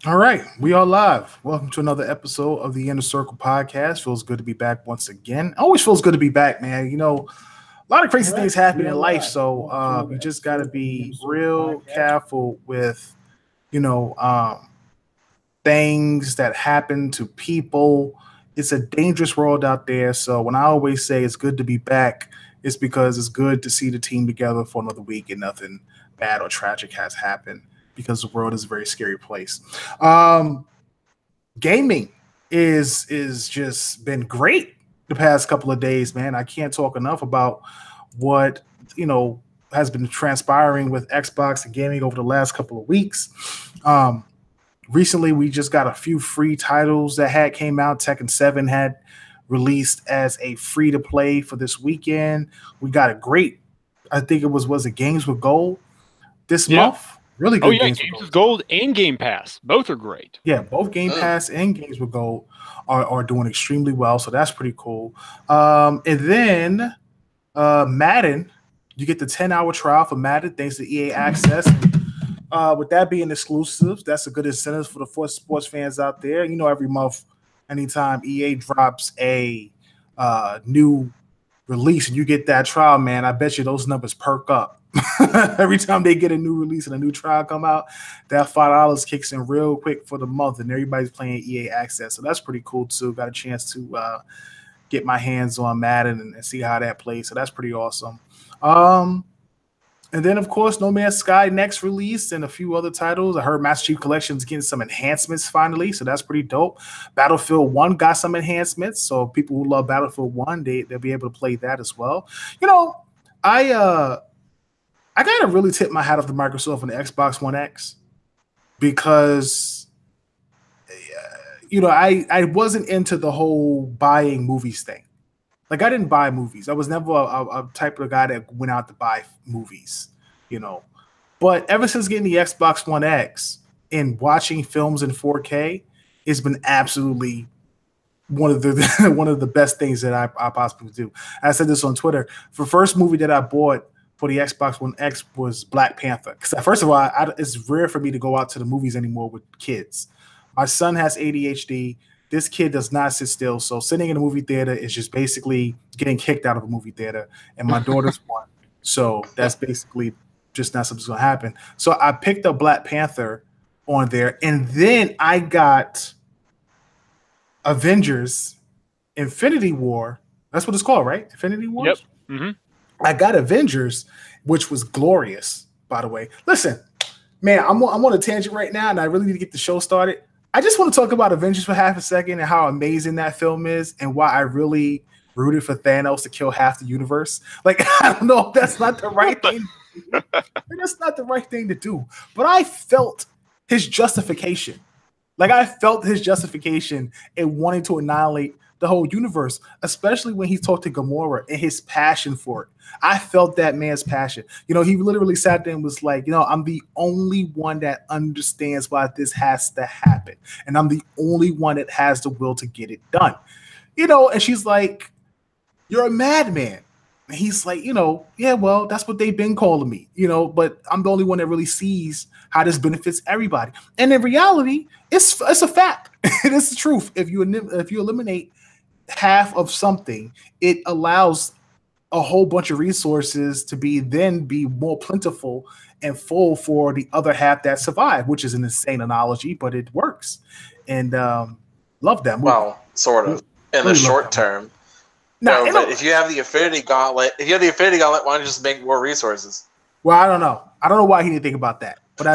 All right, we are live. Welcome to another episode of the Inner Circle podcast. Feels good to be back once again. Always feels good to be back, man. You know, a lot of crazy things happen in life, so you just got to be real careful with, you know, things that happen to people. It's a dangerous world out there. So when I always say it's good to be back, it's because it's good to see the team together for another week and nothing bad or tragic has happened because the world is a very scary place. Um, Gaming is just been great the past couple of days, man. I can't talk enough about what you know has been transpiring with Xbox and gaming over the last couple of weeks. Um, Recently, we just got a few free titles that had came out. Tekken 7 had released as a free to play for this weekend. We got a great, I think it was it Games with Gold this Yeah. month. Really Oh good yeah, Games Games with with Gold. Gold and Game Pass. Both are great. Yeah, both Game Pass and Games with Gold are doing extremely well, so that's pretty cool. And then Madden, you get the 10-hour trial for Madden thanks to EA Access. With that being exclusive, that's a good incentive for the sports fans out there. You know, every month, anytime EA drops a new release and you get that trial, man, I bet you those numbers perk up. Every time they get a new release and a new trial come out, that $5 kicks in real quick for the month, and everybody's playing EA Access. So that's pretty cool too. Got a chance to get my hands on Madden and see how that plays. So that's pretty awesome. Um, and then, of course, No Man's Sky next release and a few other titles. I heard Master Chief Collection's getting some enhancements finally, so that's pretty dope. Battlefield 1 got some enhancements, so people who love Battlefield 1, they'll be able to play that as well. You know, I gotta really tip my hat off to Microsoft and the Xbox One X because I wasn't into the whole buying movies thing. Like I didn't buy movies. I was never a type of guy that went out to buy movies, you know. But ever since getting the Xbox One X and watching films in 4K, it's been absolutely one of the one of the best things that I possibly do. I said this on Twitter. The first movie that I bought for the Xbox One X was Black Panther. Because first of all, it's rare for me to go out to the movies anymore with kids. My son has ADHD. This kid does not sit still. So sitting in a movie theater is just basically getting kicked out of a movie theater. And my daughter's one. So that's basically just not something's going to happen. So I picked up Black Panther on there. And then I got Avengers Infinity War. That's what it's called, right? Infinity War? Yep. Mm-hmm. I got Avengers, which was glorious, by the way. Listen, man, I'm on a tangent right now, and I really need to get the show started. I just want to talk about Avengers for half a second and how amazing that film is and why I really rooted for Thanos to kill half the universe. Like, I don't know if that's not the right thing. That's not the right thing to do. But I felt his justification. Like, I felt his justification in wanting to annihilate the whole universe, especially when he talked to Gamora and his passion for it. I felt that man's passion. You know, he literally sat there and was like, I'm the only one that understands why this has to happen. And I'm the only one that has the will to get it done. And she's like, you're a madman. And he's like, yeah, well, that's what they've been calling me, but I'm the only one that really sees how this benefits everybody. And in reality, it's a fact. It is the truth. If you eliminate half of something, it allows a whole bunch of resources to be more plentiful and full for the other half that survive, which is an insane analogy, but it works. And love that movie. Well, sort of. In the short term. No, but if you have the Infinity Gauntlet, why don't you just make more resources? Well, I don't know. I don't know why he didn't think about that. But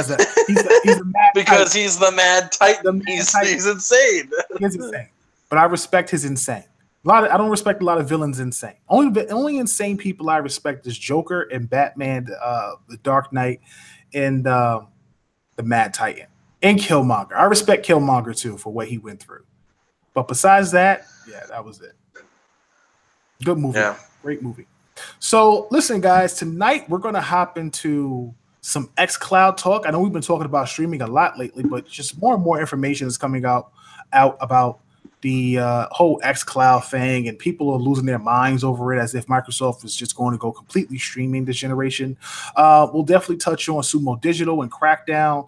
he's a mad because Titan. He's the mad Titan. He's insane. He's insane. But I respect his insane. I don't respect a lot of villains insane. Only insane people I respect is Joker and Batman, the Dark Knight, and the Mad Titan, and Killmonger. I respect Killmonger too for what he went through. But besides that, yeah, that was it. Good movie. Yeah. Great movie. So listen, guys, tonight we're going to hop into some Xcloud talk. I know we've been talking about streaming a lot lately, but just more and more information is coming out about the whole Xcloud thing, and people are losing their minds over it as if Microsoft is just going to go completely streaming this generation. We'll definitely touch on Sumo Digital and Crackdown.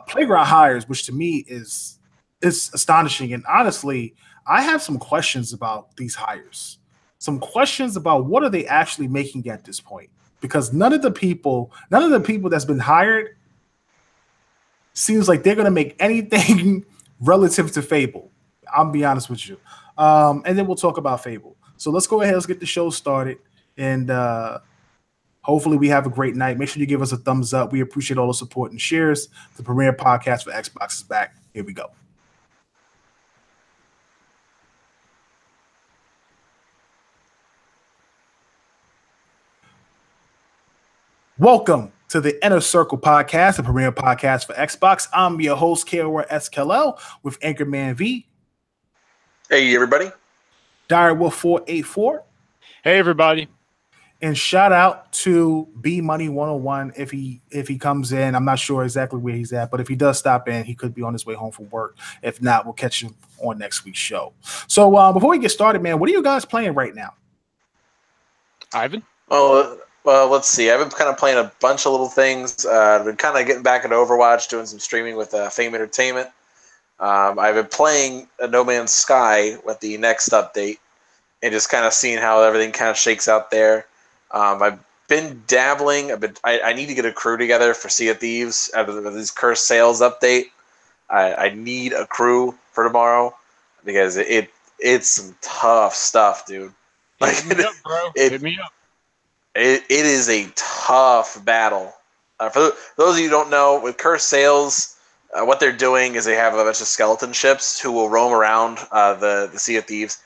Playground hires, which to me is astonishing. And honestly, I have some questions about these hires. Some questions about what are they actually making at this point? Because none of the people that's been hired seems like they're going to make anything relative to Fable. I'll be honest with you. And then we'll talk about Fable. So let's go ahead. Let's get the show started. And hopefully we have a great night. Make sure you give us a thumbs up. We appreciate all the support and shares. The premier podcast for Xbox is back. Here we go. Welcome to the Inner Circle Podcast, the premier podcast for Xbox. I'm your host, KOR Xcloud, with Anchorman V. Hey, everybody. Direwolf 484. Hey, everybody. And shout out to B Money 101 if he comes in. I'm not sure exactly where he's at, but if he does stop in, he could be on his way home from work. If not, we'll catch him on next week's show. So before we get started, man, what are you guys playing right now? Ivan? Well, let's see. I've been kind of playing a bunch of little things. I've been kind of getting back into Overwatch, doing some streaming with Fame Entertainment. I've been playing No Man's Sky with the next update and just kind of seeing how everything kind of shakes out there. I've been dabbling. I need to get a crew together for Sea of Thieves out of this Cursed Sales update. I need a crew for tomorrow because it's some tough stuff, dude. Like, Hit me up, bro. Hit me up. It is a tough battle. For those of you who don't know, with Cursed Sales, what they're doing is they have a bunch of skeleton ships who will roam around the Sea of Thieves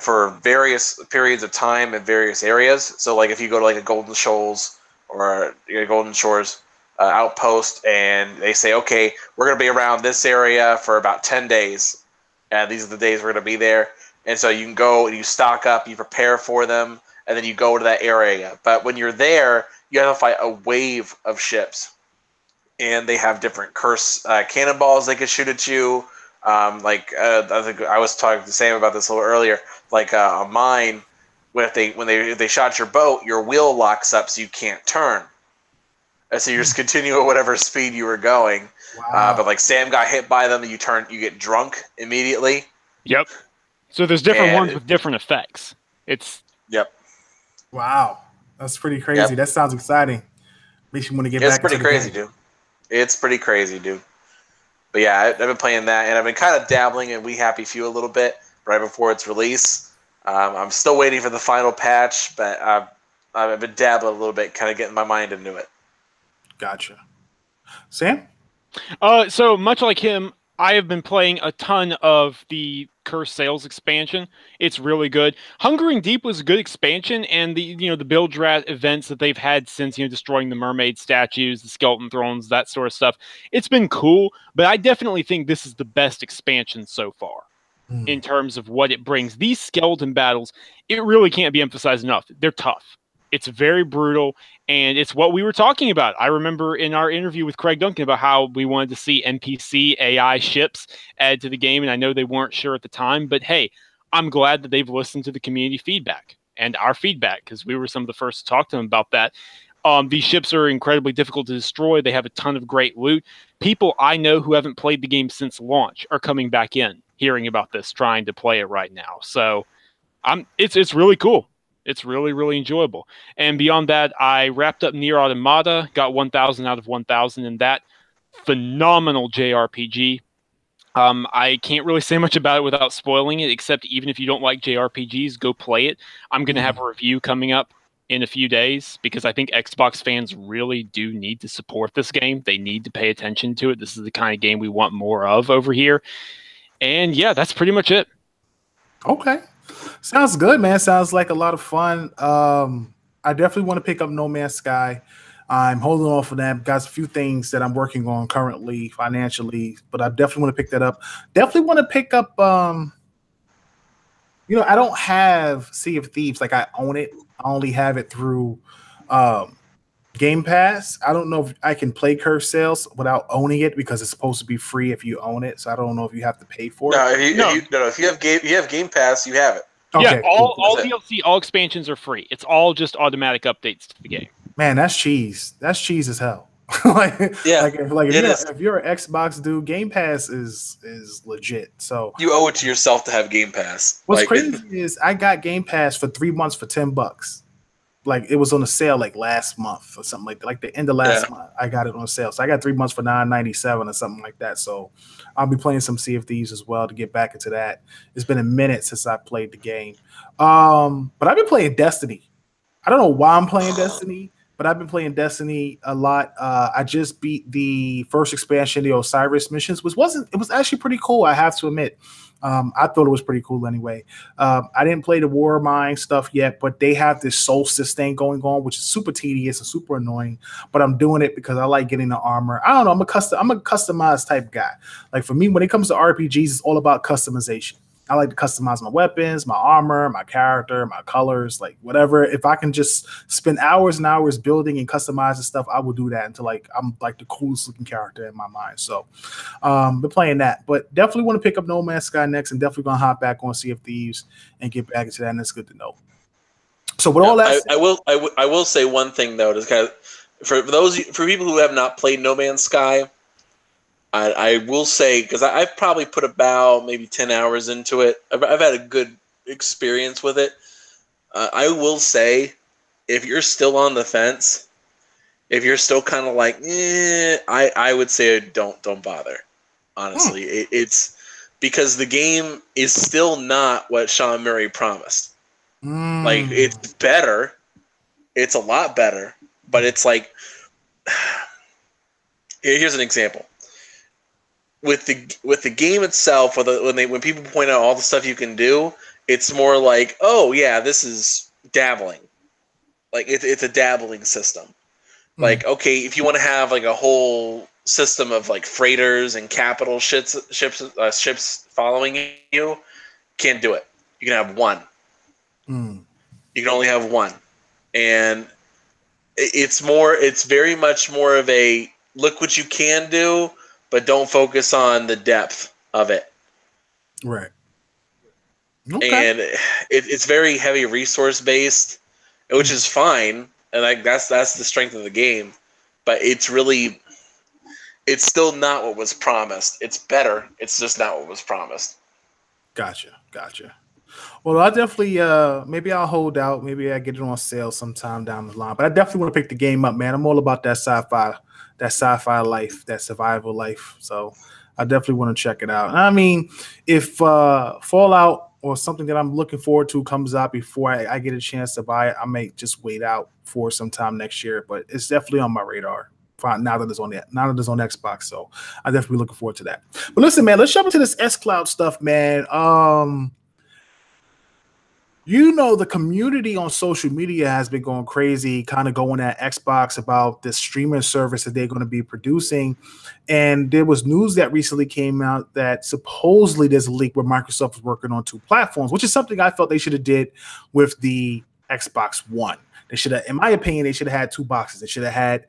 for various periods of time in various areas. So, like, if you go to like a Golden Shoals or a Golden Shores outpost, and they say, okay, we're going to be around this area for about 10 days, and these are the days we're going to be there. And so you can go and you stock up, you prepare for them, and then you go to that area. But when you're there, you have to fight a wave of ships. And they have different curse cannonballs they can shoot at you. I think I was talking to Sam about this a little earlier. Like a mine, if they shot your boat, your wheel locks up so you can't turn. And so you just continue at whatever speed you were going. Wow. But like Sam got hit by them, you get drunk immediately. Yep. So there's different ones with different effects. Yep. Wow, that's pretty crazy. Yep. That sounds exciting. Makes you want to get back. It's pretty crazy, dude. It's pretty crazy, dude. But yeah, I've been playing that, and I've been kind of dabbling in We Happy Few a little bit right before its release. I'm still waiting for the final patch, but I've been dabbling a little bit, kind of getting my mind into it. Gotcha. Sam? So much like him, I have been playing a ton of the Cursed Sales expansion. It's really good. Hungering Deep was a good expansion, and the Build Rat events that they've had since destroying the mermaid statues, the skeleton thrones, that sort of stuff. It's been cool, but I definitely think this is the best expansion so far in terms of what it brings. These skeleton battles, it really can't be emphasized enough. They're tough. It's very brutal, and it's what we were talking about. I remember in our interview with Craig Duncan about how we wanted to see NPC AI ships added to the game, and I know they weren't sure at the time, but hey, I'm glad that they've listened to the community feedback and our feedback, because we were some of the first to talk to them about that. These ships are incredibly difficult to destroy. They have a ton of great loot. People I know who haven't played the game since launch are coming back in, hearing about this, trying to play it right now. So it's really cool. It's really, really enjoyable. And beyond that, I wrapped up Nier Automata, got 1,000 out of 1,000 in that. Phenomenal JRPG. I can't really say much about it without spoiling it, except even if you don't like JRPGs, go play it. I'm going to have a review coming up in a few days, because I think Xbox fans really do need to support this game. They need to pay attention to it. This is the kind of game we want more of over here. And yeah, that's pretty much it. Okay. Sounds good, man. Sounds like a lot of fun. I definitely want to pick up No Man's Sky. I'm holding on for that. Got a few things that I'm working on currently financially, but I definitely want to pick that up. Definitely want to pick up, I don't have Sea of Thieves. Like, I own it. I only have it through Game Pass. I don't know if I can play Cursed Sales without owning it, because it's supposed to be free if you own it. So I don't know if you have to pay for it. If you have Game Pass, you have it. Okay, yeah, all DLC, all expansions are free. It's all just automatic updates to the game. Man, that's cheese. That's cheese as hell. Yeah, if you're an Xbox dude, Game Pass is legit. So you owe it to yourself to have Game Pass. what's crazy is I got Game Pass for 3 months for $10. Like it was on a sale like last month or something like the end of last month. I got it on sale, so I got 3 months for $9.97 or something like that. So I'll be playing some Sea of Thieves as well to get back into that. It's been a minute since I played the game, but I've been playing Destiny. I don't know why I'm playing Destiny, but I've been playing Destiny a lot. I just beat the first expansion, the Osiris missions, which it was actually pretty cool, I have to admit. I thought it was pretty cool anyway. I didn't play the War Mine stuff yet, but they have this Solstice thing going on, which is super tedious and super annoying. But I'm doing it because I like getting the armor. I don't know. I'm a customized type guy. Like for me, when it comes to RPGs, it's all about customization. I like to customize my weapons, my armor, my character, my colors, like whatever. If I can just spend hours and hours building and customizing stuff, I will do that until I'm like the coolest looking character in my mind. So been playing that, but definitely want to pick up No Man's Sky next, and definitely gonna hop back on Sea of Thieves and get back into that. And it's good to know. So with all that, I will say one thing though, to kind of for people who have not played No Man's Sky. I will say, because I've probably put about maybe 10 hours into it. I've had a good experience with it. I will say, if you're still on the fence, if you're still kind of like, I would say don't bother. Honestly, it's because the game is still not what Sean Murray promised. Like, it's better. It's a lot better. But it's like, here's an example. With the game itself, when people point out all the stuff you can do, it's more like, oh yeah, this is dabbling. Like it's a dabbling system. Like, okay, if you want to have like a whole system of like freighters and capital ships following you, can't do it. You can have one. You can only have one, and it's very much more of a look what you can do, but don't focus on the depth of it. Right. Okay. And it's very heavy resource based, which is fine, and like that's the strength of the game. But it's still not what was promised. It's better. It's just not what was promised. Gotcha. Well, I definitely maybe I'll hold out. Maybe I get it on sale sometime down the line. But I definitely want to pick the game up, man. I'm all about that sci-fi life, that survival life. So I definitely want to check it out. I mean, if Fallout or something that I'm looking forward to comes out before I get a chance to buy it, I may just wait out for some time next year. But it's definitely on my radar now that it's on Xbox. So I'm definitely looking forward to that. But listen, man, let's jump into this Xcloud stuff, man. The community on social media has been going crazy, kind of going at Xbox about this streaming service that they're going to be producing. And there was news that recently came out that supposedly there's a leak where Microsoft is working on 2 platforms, which is something I felt they should have did with the Xbox One. They should have, in my opinion, they should have had 2 boxes. They should have had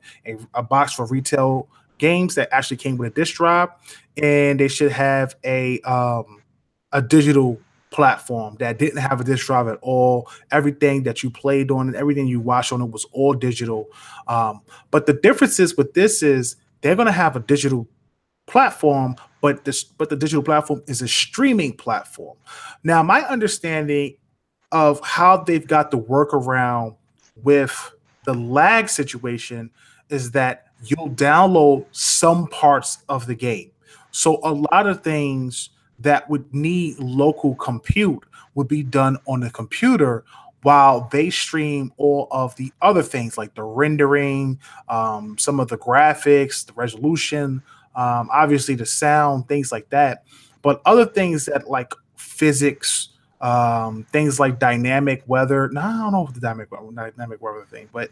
a box for retail games that actually came with a disc drive, and they should have a digital platform that didn't have a disc drive at all. Everything that you played on and everything you watched on it was all digital. But the differences with this is they're going to have a digital platform, but the digital platform is a streaming platform. Now, my understanding of how they've got the workaround with the lag situation is that you'll download some parts of the game. So a lot of things that would need local compute would be done on the computer while they stream all of the other things like the rendering, some of the graphics, the resolution, obviously the sound, things like that. But other things that like physics, things like dynamic weather. No, I don't know if the dynamic weather thing, but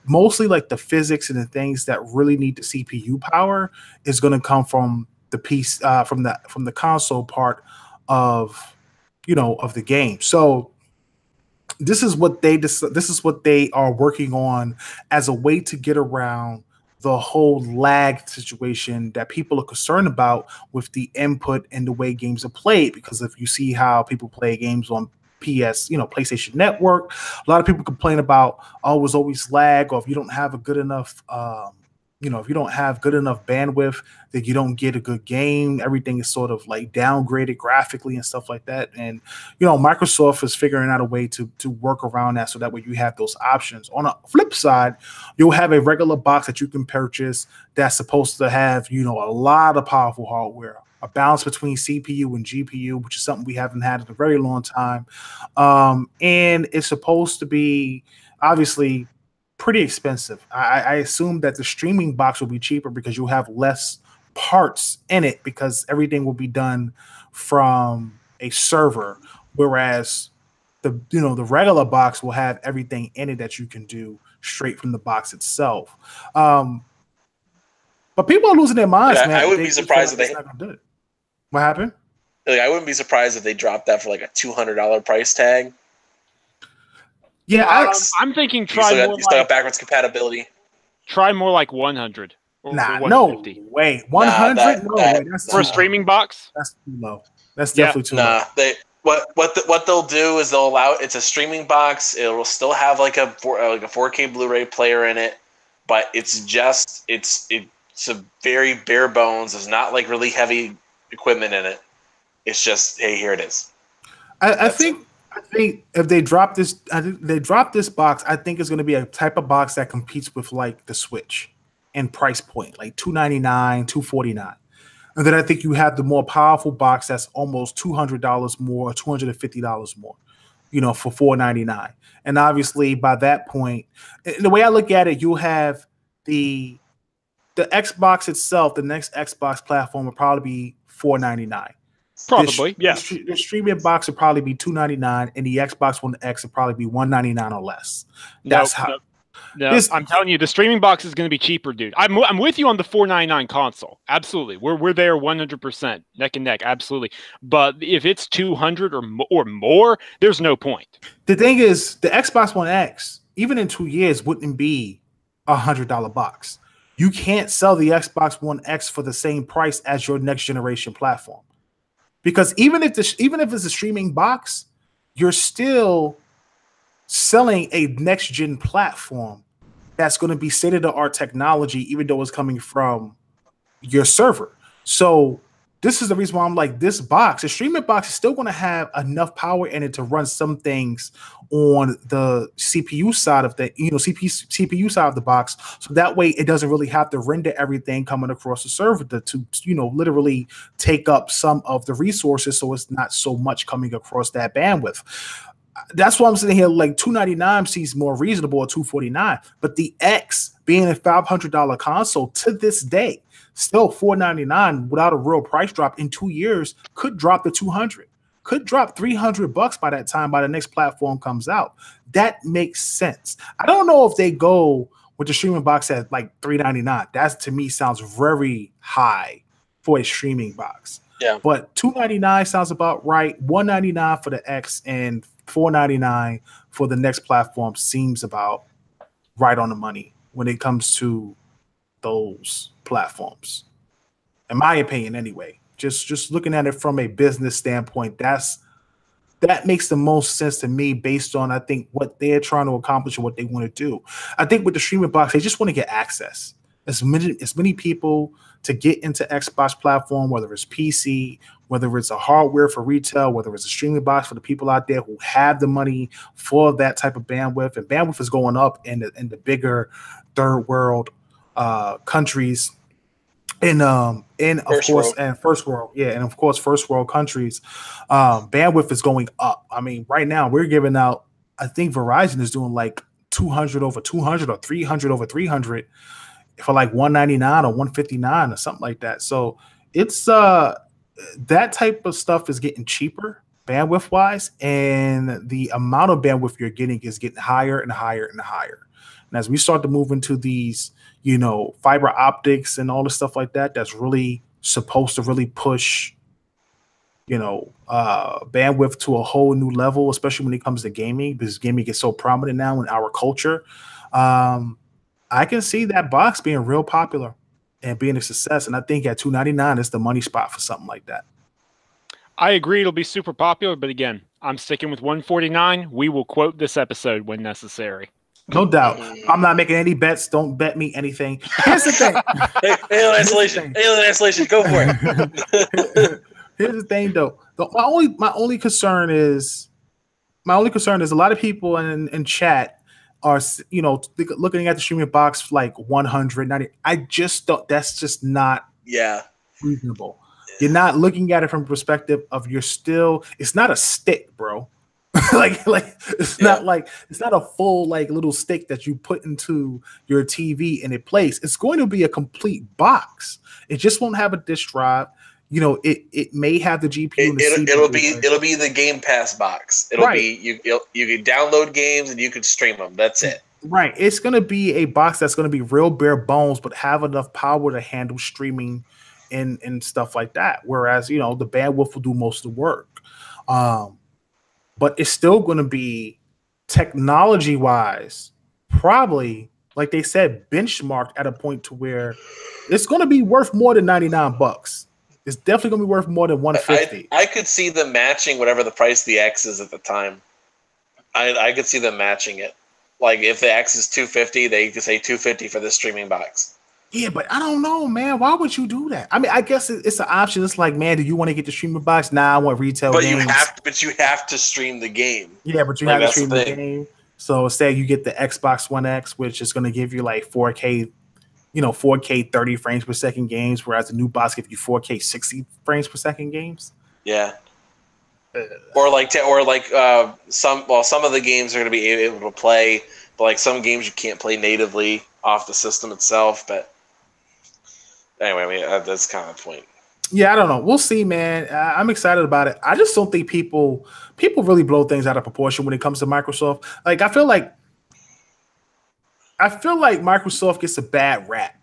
mostly like the physics and the things that really need the CPU power is going to come from the piece from the console part of the game. So this is what they are working on as a way to get around the whole lag situation that people are concerned about with the input and the way games are played. Because if you see how people play games on PlayStation Network, a lot of people complain about, oh, it was always lag, or if you don't have a good enough if you don't have good enough bandwidth, then you don't get a good game. Everything is sort of like downgraded graphically and stuff like that. And Microsoft is figuring out a way to work around that, so that way you have those options. On a flip side, you'll have a regular box that you can purchase that's supposed to have a lot of powerful hardware, a balance between CPU and GPU, which is something we haven't had in a very long time. And it's supposed to be obviously pretty expensive. I assume that the streaming box will be cheaper because you'll have less parts in it, because everything will be done from a server, whereas the regular box will have everything in it that you can do straight from the box itself. But people are losing their minds, man. I wouldn't be surprised if they do it. What happened? Like, I wouldn't be surprised if they dropped that for like a $200 price tag. Yeah, I'm thinking you still got backwards compatibility. Try more like 100. Nah, no way. 100? That's for a streaming box? That's too low. That's definitely too low. What they'll do is they'll allow it's a streaming box. It will still have like a 4K Blu-ray player in it, but it's a very bare bones. There's not like really heavy equipment in it. It's just, hey, here it is. I think if they drop this, box, I think it's going to be a type of box that competes with like the Switch in price point, like $299, $249. And then I think you have the more powerful box that's almost $200 more, $250 more, for $499. And obviously by that point, the way I look at it, you'll have the Xbox itself, the next Xbox platform will probably be $499. Probably, yeah. The streaming box would probably be $299, and the Xbox One X would probably be $199 or less. That's No, I'm telling you, the streaming box is going to be cheaper, dude. I'm with you on the $499 console. Absolutely, we're there 100%, neck and neck, absolutely. But if it's $200 or more, there's no point. The thing is, the Xbox One X, even in 2 years, wouldn't be $100 box. You can't sell the Xbox One X for the same price as your next generation platform. Because even if it's a streaming box, you're still selling a next gen platform that's going to be state of the art technology, even though it's coming from your server. So this is the reason why I'm like, this box, the streaming box, is still going to have enough power in it to run some things on the CPU side of the CPU side of the box. So that way it doesn't really have to render everything coming across the server to literally take up some of the resources. So it's not so much coming across that bandwidth. That's why I'm sitting here like $299 seems more reasonable, or $249. But the X being a $500 console to this day, still $499 without a real price drop in 2 years, could drop to $200, could drop $300 by that time, by the next platform comes out. That makes sense. I don't know if they go with the streaming box at like $399. That to me sounds very high for a streaming box. Yeah. But $299 sounds about right. $199 for the X and $499 for the next platform seems about right on the money when it comes to those platforms, in my opinion. Anyway, just looking at it from a business standpoint, that makes the most sense to me based on, I think, what they're trying to accomplish and what they want to do. I think with the streaming box, they just want to get access as many people to get into Xbox platform, whether it's PC, whether it's a hardware for retail, whether it's a streaming box for the people out there who have the money for that type of bandwidth. And bandwidth is going up in the bigger third world countries, and first world countries. Bandwidth is going up. I mean, right now we're giving out, I think Verizon is doing like 200 over 200 or 300 over 300 for like $199 or $159 or something like that. So it's that type of stuff is getting cheaper bandwidth wise, and the amount of bandwidth you're getting is getting higher and higher and higher. And as we start to move into these, fiber optics and all the stuff like that, that's really supposed to really push, bandwidth to a whole new level, especially when it comes to gaming, because gaming gets so prominent now in our culture. I can see that box being real popular and being a success. And I think at $299 is the money spot for something like that. I agree it'll be super popular, but again, I'm sticking with $149. We will quote this episode when necessary. No doubt. I'm not making any bets. Don't bet me anything. Here's the thing. Alien Isolation. Alien Isolation. Go for it. Here's the thing, though. My only concern is a lot of people in chat are looking at the streaming box like 190. I just don't. That's just not reasonable. You're not looking at it from the perspective of it's not a stick, bro. like it's not a full little stick that you put into your TV and it plays. It's going to be a complete box. It just won't have a disk drive. It may have the GPU. It'll be the Game Pass box. It'll be you can download games and you can stream them. That's it. Right. It's going to be a box that's going to be real bare bones, but have enough power to handle streaming and stuff like that. Whereas, the bandwidth will do most of the work. But it's still going to be technology-wise, probably, like they said, benchmarked at a point to where it's going to be worth more than $99. It's definitely going to be worth more than $150. I could see them matching whatever the price of the X is at the time. I could see them matching it. Like if the X is $250, they could say $250 for this streaming box. Yeah, but I don't know, man. Why would you do that? I mean, I guess it's an option. It's like, man, do you want to get the streaming box? Nah, I want retail games. You have to stream the game. Yeah, but you have to stream the game. So say you get the Xbox One X, which is going to give you like 4K, 4K 30 frames per second games, whereas the new box gives you 4K 60 frames per second games. Yeah. Some of the games are going to be able to play, but like some games you can't play natively off the system itself. But anyway, that's kind of the point. Yeah, I don't know. We'll see, man. I'm excited about it. I just don't think people really blow things out of proportion when it comes to Microsoft. Like, I feel like Microsoft gets a bad rap.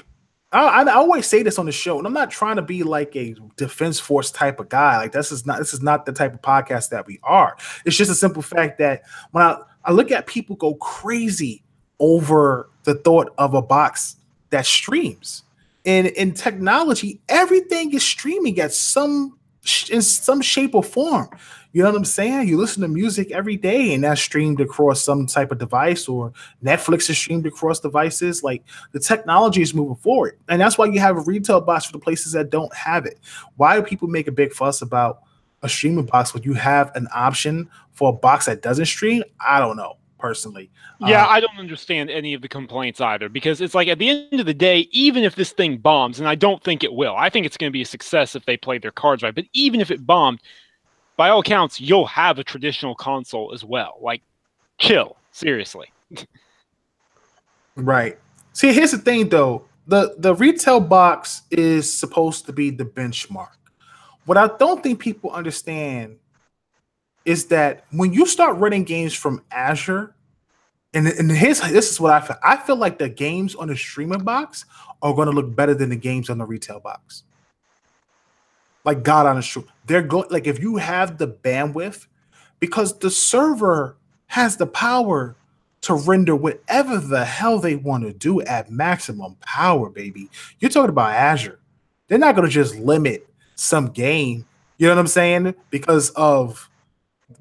I always say this on the show, and I'm not trying to be like a Defense Force type of guy. Like, this is not the type of podcast that we are. It's just a simple fact that when I look at people go crazy over the thought of a box that streams. And in technology, everything is streaming in some shape or form. You know what I'm saying? You listen to music every day, and that's streamed across some type of device, or Netflix is streamed across devices. Like, the technology is moving forward, and that's why you have a retail box for the places that don't have it. Why do people make a big fuss about a streaming box when you have an option for a box that doesn't stream? I don't know, personally. Yeah, I don't understand any of the complaints either, because it's like, at the end of the day, even if this thing bombs, and I don't think it will, I think it's going to be a success if they play their cards right, but even if it bombed, by all accounts, you'll have a traditional console as well. Like, chill, seriously. Right. See, here's the thing, though. The retail box is supposed to be the benchmark. What I don't think people understand is that when you start running games from Azure, and this is what I feel. I feel like the games on the streaming box are going to look better than the games on the retail box. Like, God honest truth. They're going, like, if you have the bandwidth, because the server has the power to render whatever the hell they want to do at maximum power, baby. You're talking about Azure. They're not going to just limit some game, you know what I'm saying? Because the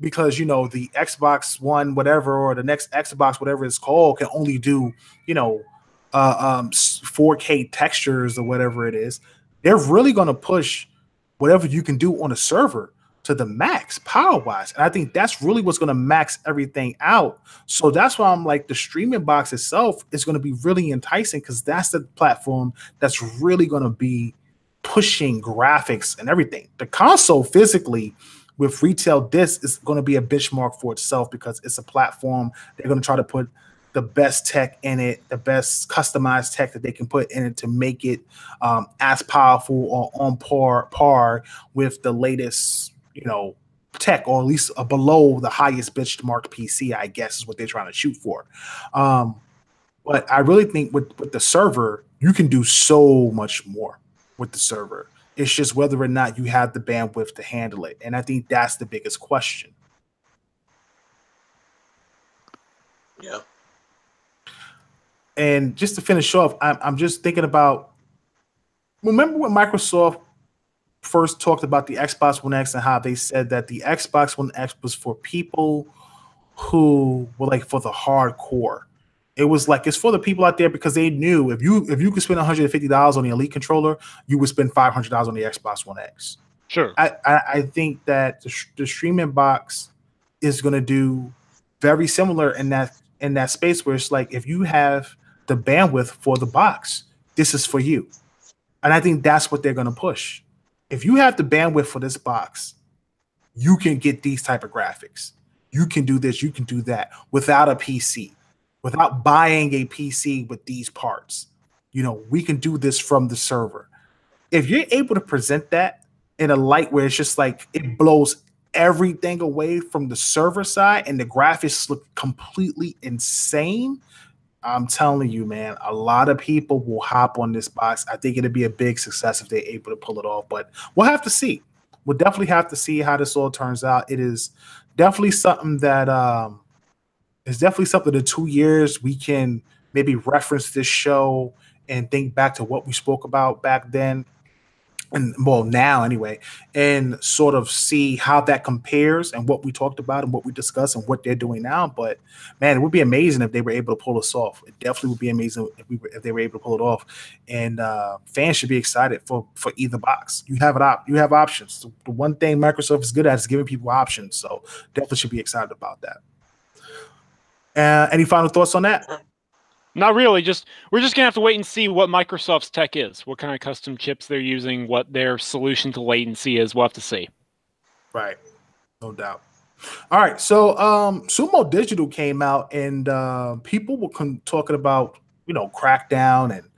Xbox One, whatever, or the next Xbox, whatever it's called, can only do, 4K textures or whatever it is. They're really going to push whatever you can do on a server to the max power-wise. And I think that's really what's going to max everything out. So that's why I'm like, the streaming box itself is going to be really enticing, because that's the platform that's really going to be pushing graphics and everything. The console physically with retail discs is going to be a benchmark for itself, because it's a platform. They're going to try to put the best tech in it, the best customized tech that they can put in it to make it as powerful or on par with the latest, tech, or at least below the highest benchmark PC, I guess, is what they're trying to shoot for. But I really think with the server, you can do so much more with the server. It's just whether or not you have the bandwidth to handle it. And I think that's the biggest question. Yeah. And just to finish off, I'm just thinking about, remember when Microsoft first talked about the Xbox One X and how they said that the Xbox One X was for people who were like for the hardcore. It was like it's for the people out there because they knew if you could spend $150 on the Elite controller, you would spend $500 on the Xbox One X. Sure. I think that the streaming box is going to do very similar in that space where it's like if you have the bandwidth for the box, this is for you. And I think that's what they're going to push. If you have the bandwidth for this box, you can get these type of graphics. You can do this, you can do that without a PC, without buying a PC with these parts. You know, we can do this from the server. If you're able to present that in a light where it's just like it blows everything away from the server side and the graphics look completely insane, I'm telling you, man, a lot of people will hop on this box. I think it'll be a big success if they're able to pull it off, but we'll have to see. We'll definitely have to see how this all turns out. It is definitely something that in 2 years we can maybe reference this show and think back to what we spoke about back then. And well, now anyway, and sort of see how that compares and what we talked about and what we discussed and what they're doing now. But man, it would be amazing if they were able to pull this off. It definitely would be amazing if they were able to pull it off. And fans should be excited for either box. You have you have options. The one thing Microsoft is good at is giving people options. So definitely should be excited about that. Any final thoughts on that? Not really. We're just gonna have to wait and see what Microsoft's tech is, what kind of custom chips they're using, what their solution to latency is. We'll have to see. Right, no doubt. All right, so Sumo Digital came out, and people were talking about Crackdown, and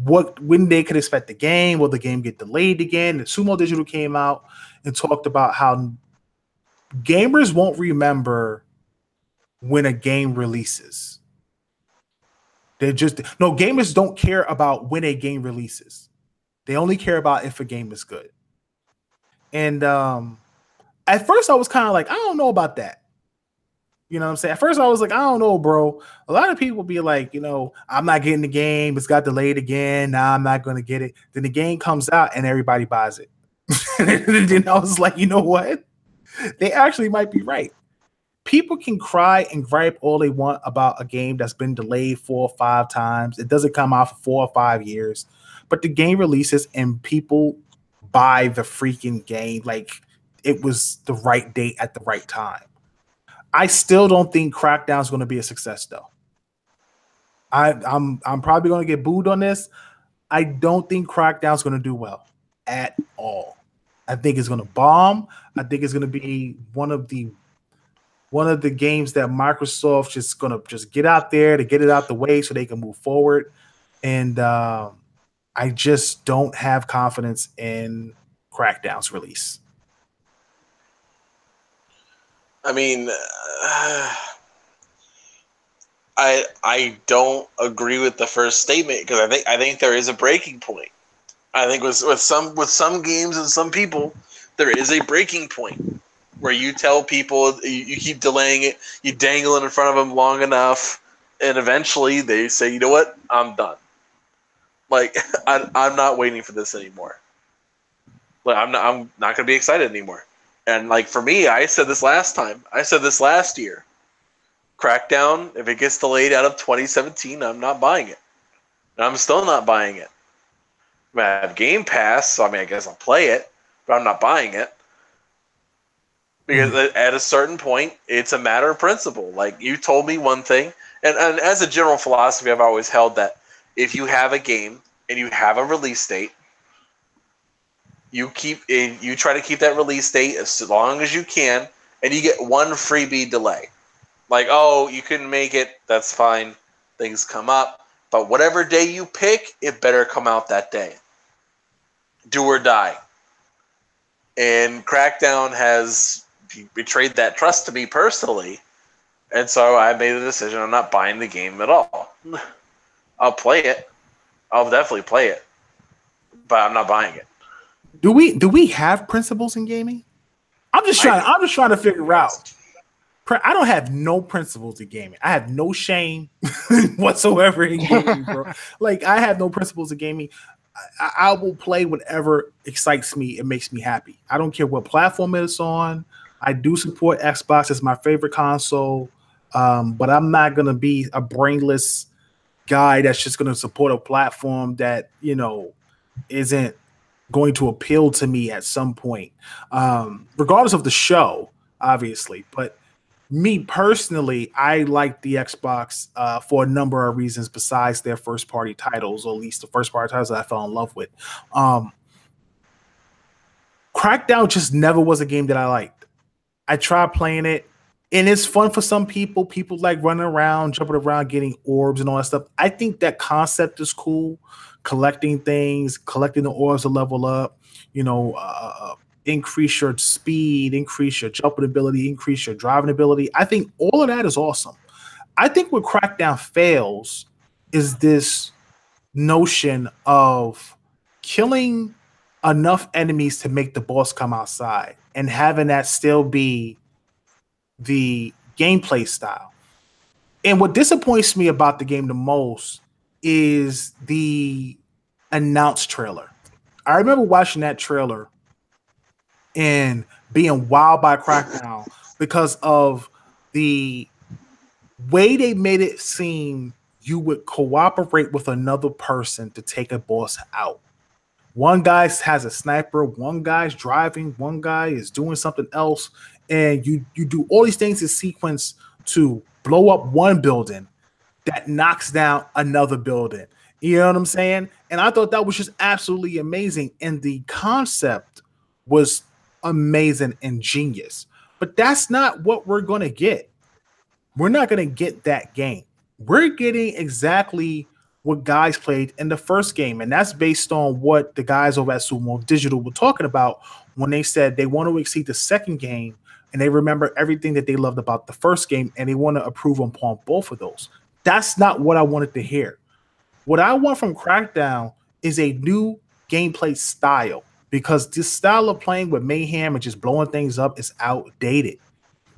when they could expect the game. Will the game get delayed again? And Sumo Digital came out and talked about how gamers won't remember when a game releases. Gamers don't care about when a game releases. They only care about if a game is good. And at first I was kind of like, I don't know about that. You know what I'm saying? At first I was like, I don't know, bro. A lot of people be like, I'm not getting the game. It's got delayed again. Nah, I'm not going to get it. Then the game comes out and everybody buys it. And then I was like, you know what? They actually might be right. People can cry and gripe all they want about a game that's been delayed 4 or 5 times. It doesn't come out for 4 or 5 years, but the game releases and people buy the freaking game like it was the right date at the right time. I still don't think Crackdown is going to be a success, though. I'm probably going to get booed on this. I don't think Crackdown is going to do well at all. I think it's going to bomb. I think it's going to be one of the games that Microsoft just gonna get out there to get it out the way so they can move forward. And I just don't have confidence in Crackdown's release. I mean, I don't agree with the first statement because I think there is a breaking point. I think with some games and some people, there is a breaking point where you tell people you keep delaying it, you dangle it in front of them long enough, and eventually they say, you know what, I'm done. Like I'm not waiting for this anymore. Like I'm not going to be excited anymore. And like for me, I said this last time. I said this last year. Crackdown, if it gets delayed out of 2017, I'm not buying it. And I'm still not buying it. I have Game Pass, so I guess I'll play it, but I'm not buying it. Because at a certain point, it's a matter of principle. Like, you told me one thing, and as a general philosophy, I've always held that if you have a game and you have a release date, you try to keep that release date as long as you can, and you get one freebie delay. Like, oh, you couldn't make it, that's fine. Things come up. But whatever day you pick, it better come out that day. Do or die. And Crackdown has betrayed that trust to me personally. And so I made the decision I'm not buying the game at all. I'll play it. I'll definitely play it. But I'm not buying it. Do we have principles in gaming? I'm just trying to figure out. I don't have no principles in gaming. I have no shame whatsoever in gaming, bro. Like, I have no principles in gaming. I will play whatever excites me and makes me happy. I don't care what platform it's on. I do support Xbox as my favorite console. but I'm not gonna be a brainless guy that's just gonna support a platform that isn't going to appeal to me at some point, regardless of the show, obviously. But me personally, I like the Xbox for a number of reasons besides their first party titles, or at least the first party titles that I fell in love with. Crackdown just never was a game that I liked. I tried playing it, and it's fun for some people. People like running around, jumping around, getting orbs and all that stuff. I think that concept is cool. Collecting things, collecting the orbs to level up, increase your speed, increase your jumping ability, increase your driving ability. I think all of that is awesome. I think what Crackdown fails is this notion of killing enough enemies to make the boss come outside and having that still be the gameplay style. And what disappoints me about the game the most is the announced trailer. I remember watching that trailer and being wowed by Crackdown because of the way they made it seem you would cooperate with another person to take a boss out. One guy has a sniper, one guy's driving, one guy is doing something else, and you do all these things in sequence to blow up one building that knocks down another building. You know what I'm saying? And I thought that was just absolutely amazing. And the concept was amazing and genius. But that's not what we're going to get. We're not going to get that game. We're getting exactly what guys played in the first game. And that's based on what the guys over at Sumo Digital were talking about when they said they want to exceed the second game and they remember everything that they loved about the first game and they want to improve upon both of those. That's not what I wanted to hear. What I want from Crackdown is a new gameplay style, because this style of playing with mayhem and just blowing things up is outdated.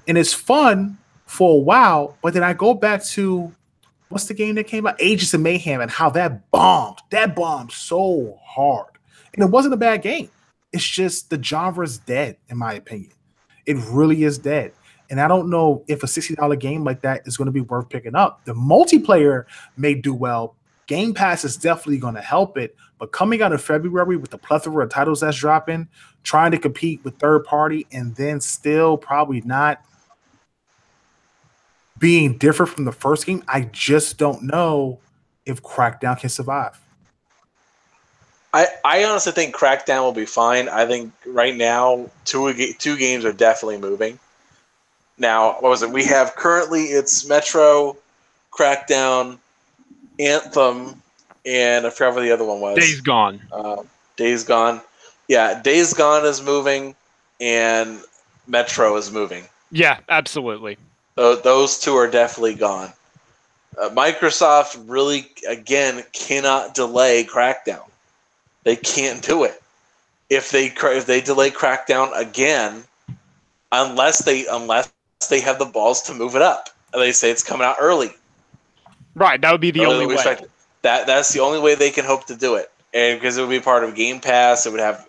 And it's fun for a while, but then I go back to what's the game that came out? Ages of Mayhem, and how that bombed. That bombed so hard. And it wasn't a bad game. It's just the genre is dead, in my opinion. It really is dead. And I don't know if a $60 game like that is going to be worth picking up. The multiplayer may do well. Game Pass is definitely going to help it. But coming out of February with the plethora of titles that's dropping, trying to compete with third party, and then still probably not being different from the first game, I just don't know if Crackdown can survive. I honestly think Crackdown will be fine. I think right now two games are definitely moving. Now, what was it? We have currently it's Metro, Crackdown, Anthem, and I forgot what the other one was. Days Gone. Days Gone. Yeah, Days Gone is moving, and Metro is moving. Yeah, absolutely. Those two are definitely gone. Microsoft really, again, cannot delay Crackdown. They can't do it. If they delay Crackdown again, unless they have the balls to move it up, and they say it's coming out early. Right, that would be the only way. That's the only way they can hope to do it, and because it would be part of Game Pass, it would have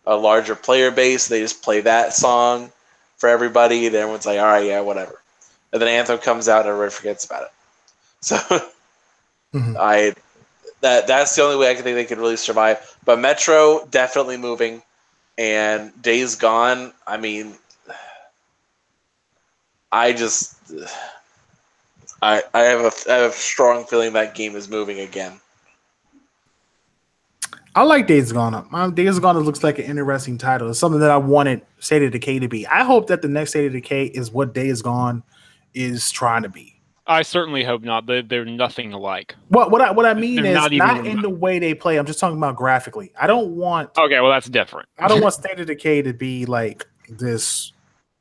a larger player base. They just play that song for everybody, and everyone's like, all right, yeah, whatever. And then Anthem comes out, and everybody forgets about it. So that's the only way I can think they could really survive. But Metro definitely moving, and Days Gone. I mean, I have a strong feeling that game is moving again. I like Days Gone. Days Gone looks like an interesting title. It's something that I wanted State of Decay to be. I hope that the next State of Decay is what Days Gone is trying to be. I certainly hope not. They're nothing alike. What I mean is not in the way they play. I'm just talking about graphically. I don't want. Okay, well that's different. I don't want State of Decay to be like this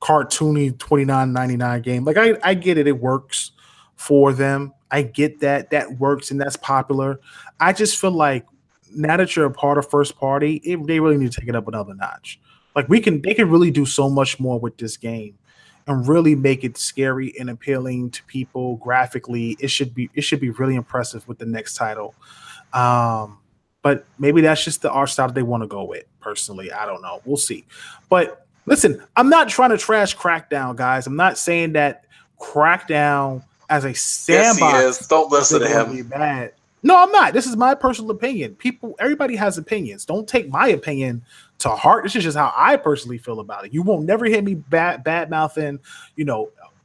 cartoony $29.99 game. Like I get it. It works for them. I get that works and that's popular. I just feel like now that you're a part of first party, they really need to take it up another notch. Like they can really do so much more with this game and really make it scary and appealing to people graphically. It should be really impressive with the next title. But maybe that's just the art style they want to go with. Personally, I don't know. We'll see. But listen, I'm not trying to trash Crackdown, guys. I'm not saying that Crackdown as a Yes, sandbox. he is. Don't listen to him. Be bad. No, I'm not. This is my personal opinion. Everybody has opinions. Don't take my opinion to heart. This is just how I personally feel about it. You won't never hear me bad mouthing,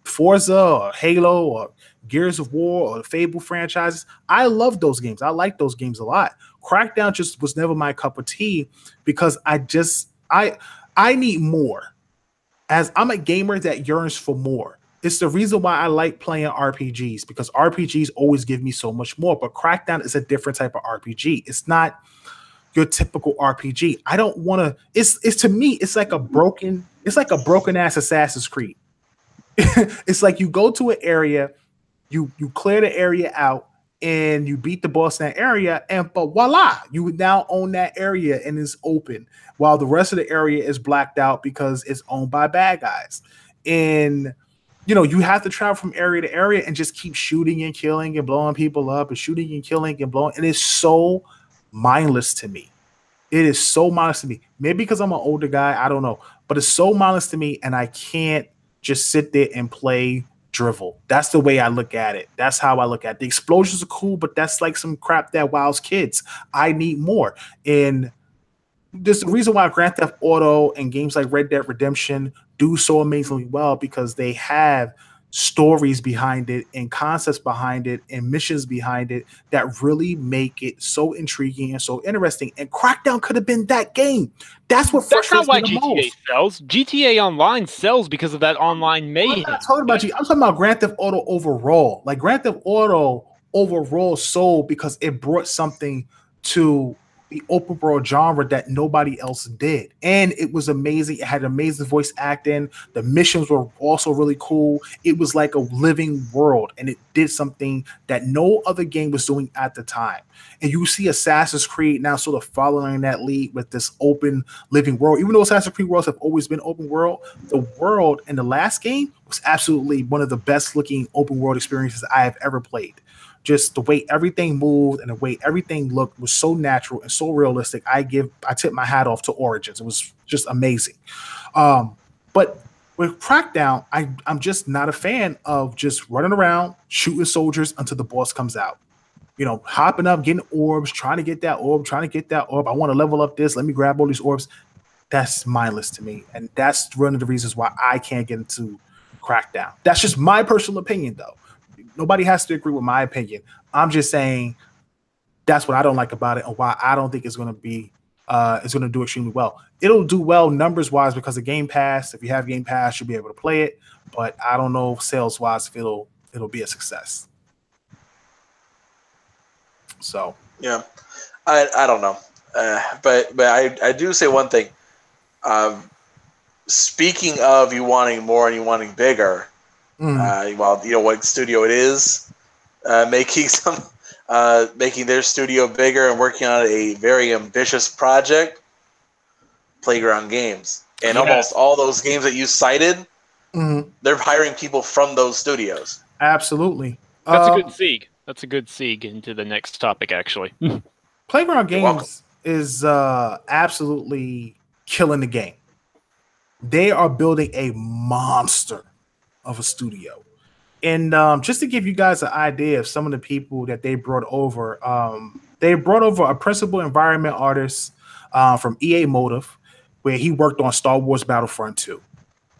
Forza or Halo or Gears of War or the Fable franchises. I love those games. I like those games a lot. Crackdown just was never my cup of tea because I need more. As I'm a gamer that yearns for more. It's the reason why I like playing RPGs, because RPGs always give me so much more. But Crackdown is a different type of RPG. It's not your typical RPG. I don't want to. It's to me. It's like a broken ass Assassin's Creed. It's like you go to an area, you clear the area out, and you beat the boss in that area, but voila, you now own that area and it's open, while the rest of the area is blacked out because it's owned by bad guys. And you have to travel from area to area and just keep shooting and killing and blowing people up and shooting and killing and blowing. And it's so mindless to me. It is so mindless to me. Maybe because I'm an older guy, I don't know. But it's so mindless to me, and I can't just sit there and play drivel. That's the way I look at it. That's how I look at it. The explosions are cool, but that's like some crap that wows kids. I need more. And there's a reason why Grand Theft Auto and games like Red Dead Redemption do so amazingly well, because they have stories behind it and concepts behind it and missions behind it that really make it so intriguing and so interesting. And Crackdown could have been that game. That's not why GTA sells. GTA Online sells because of that online mayhem. I'm not talking about I'm talking about Grand Theft Auto overall. Like Grand Theft Auto overall sold because it brought something to the open world genre that nobody else did. And it was amazing. It had amazing voice acting. The missions were also really cool. It was like a living world, and it did something that no other game was doing at the time. And you see Assassin's Creed now sort of following that lead with this open living world. Even though Assassin's Creed worlds have always been open world, the world in the last game was absolutely one of the best looking open world experiences I have ever played. Just the way everything moved and the way everything looked was so natural and so realistic. I tip my hat off to Origins. It was just amazing. But with Crackdown, I'm just not a fan of just running around shooting soldiers until the boss comes out. Hopping up, getting orbs, trying to get that orb. I want to level up this. Let me grab all these orbs. That's mindless to me, and that's one of the reasons why I can't get into Crackdown. That's just my personal opinion, though. Nobody has to agree with my opinion. I'm just saying that's what I don't like about it and why I don't think it's going to do extremely well. It'll do well numbers wise because of Game Pass. If you have Game Pass, you'll be able to play it. But I don't know sales wise if it'll be a success. So yeah, I don't know, but I do say one thing. Speaking of you wanting more and you wanting bigger. What studio it is, making their studio bigger and working on a very ambitious project, Playgorund Games, and almost all those games that you cited, they're hiring people from those studios. Absolutely, that's a good segue. That's a good segue into the next topic, actually. Playgorund Games is absolutely killing the game. They are building a monster of a studio. And just to give you guys an idea of some of the people that they brought over a principal environment artist from EA Motive, where he worked on Star Wars Battlefront 2.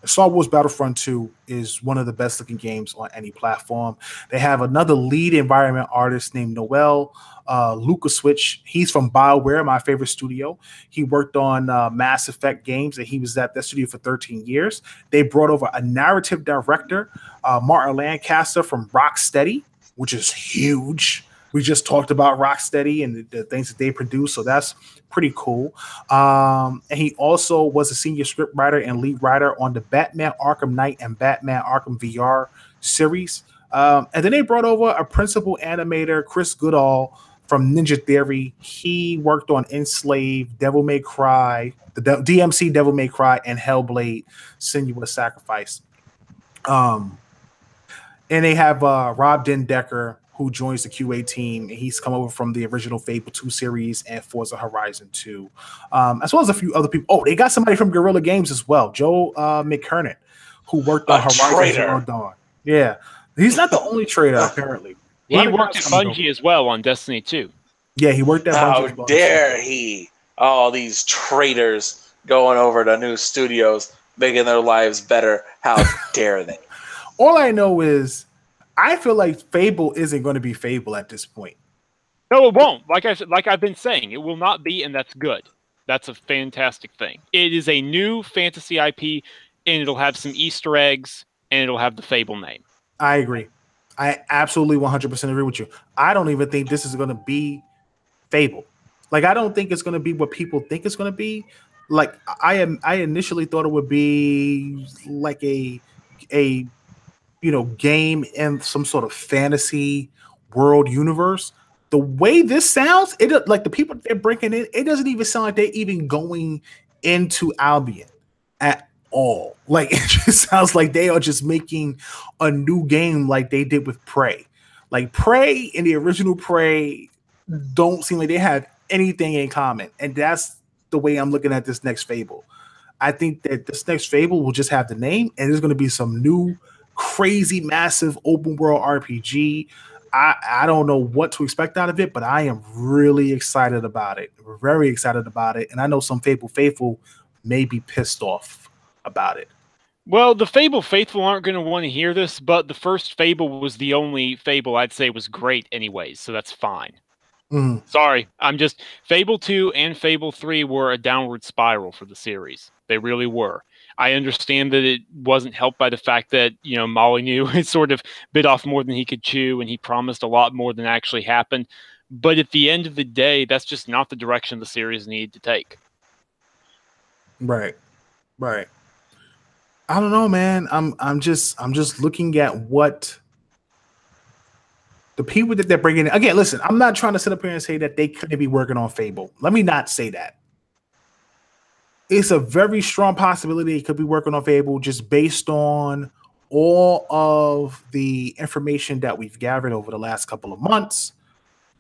Star Wars Battlefront 2 is one of the best looking games on any platform. They have another lead environment artist named Noel Lucaswitch. He's from BioWare, my favorite studio. He worked on Mass Effect games, and he was at that studio for 13 years. They brought over a narrative director, Martin Lancaster from Rocksteady, which is huge. We just talked about Rocksteady and the things that they produce, so that's pretty cool. And he also was a senior scriptwriter and lead writer on the Batman Arkham Knight and Batman Arkham VR series. And then they brought over a principal animator, Chris Goodall, from Ninja Theory. He worked on Enslaved, Devil May Cry, the DMC Devil May Cry, and Hellblade: Senua's Sacrifice. And they have Rob Dendecker, who joins the QA team, and he's come over from the original Fable 2 series and Forza Horizon 2, as well as a few other people. Oh, they got somebody from Guerrilla Games as well, Joe McKernan, who worked on Horizon Zero Dawn. Yeah, he's not the only trader apparently. A He lot of worked guys at come and go. Bungie as well on Destiny 2. Yeah, he worked at Bungie How as well. dare he? All these traitors going over to new studios, making their lives better. How dare they? All I know is, I feel like Fable isn't going to be Fable at this point. No, it won't. Like I've been saying, it will not be, and that's good. That's a fantastic thing. It is a new fantasy IP, and it'll have some Easter eggs, and it'll have the Fable name. I agree. I absolutely 100% agree with you. I don't even think this is going to be Fable. Like, I don't think it's going to be what people think it's going to be. Like, I initially thought it would be like a game in some sort of fantasy world universe. The way this sounds, it like the people they're breaking in, it doesn't even sound like they're even going into Albion at all. Like, it just sounds like they are just making a new game like they did with Prey. Like, Prey and the original Prey don't seem like they have anything in common. And that's the way I'm looking at this next Fable. I think that this next Fable will just have the name, and there's going to be some new, crazy, massive open world RPG. I don't know what to expect out of it, but I am really excited about it. We're very excited about it, and I know some Fable faithful may be pissed off about it. Well, the Fable faithful aren't going to want to hear this, but the first Fable was the only Fable I'd say was great anyways, so that's fine. Sorry, Fable 2 and Fable 3 were a downward spiral for the series. They really were. I understand that it wasn't helped by the fact that, Molyneux had sort of bit off more than he could chew, and he promised a lot more than actually happened. But at the end of the day, that's just not the direction the series needed to take. Right. I don't know, man. I'm just looking at what the people that they're bringing in. Again, listen, I'm not trying to sit up here and say that they couldn't be working on Fable. Let me not say that. It's a very strong possibility they could be working on Fable just based on all of the information that we've gathered over the last couple of months.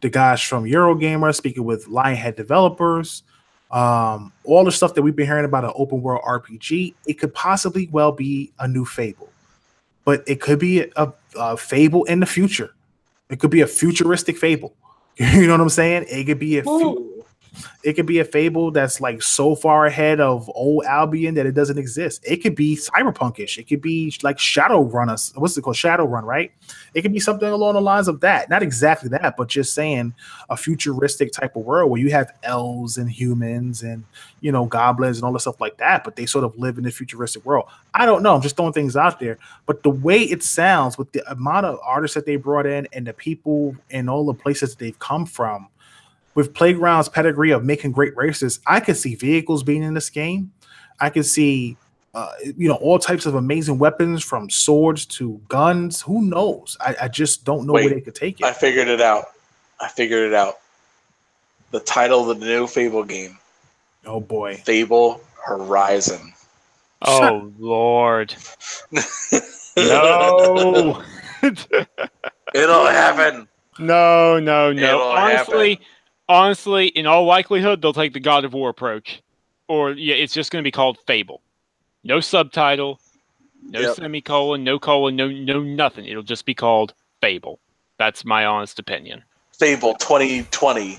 The guys from Eurogamer speaking with Lionhead developers, all the stuff that we've been hearing about an open world RPG. It could possibly well be a new Fable, but it could be a Fable in the future. It could be a futuristic Fable. You know what I'm saying? It could be a Fable that's like so far ahead of old Albion that it doesn't exist. It could be cyberpunkish. It could be like Shadowrun. What's it called? Shadowrun, right? It could be something along the lines of that. Not exactly that, but just saying a futuristic type of world where you have elves and humans and goblins and all the stuff like that, but they sort of live in the futuristic world. I don't know. I'm just throwing things out there. But the way it sounds with the amount of artists that they brought in and the people and all the places that they've come from, with Playground's pedigree of making great races, I could see vehicles being in this game. I could see, all types of amazing weapons from swords to guns. Who knows? I just don't know where they could take it. I figured it out. The title of the new Fable game. Oh, boy. Fable Horizon. Oh, Lord. No. It'll happen. No. It'll Honestly, in all likelihood, they'll take the God of War approach. Or, it's just going to be called Fable. No subtitle, no semicolon, no colon, no nothing. It'll just be called Fable. That's my honest opinion. Fable 2020.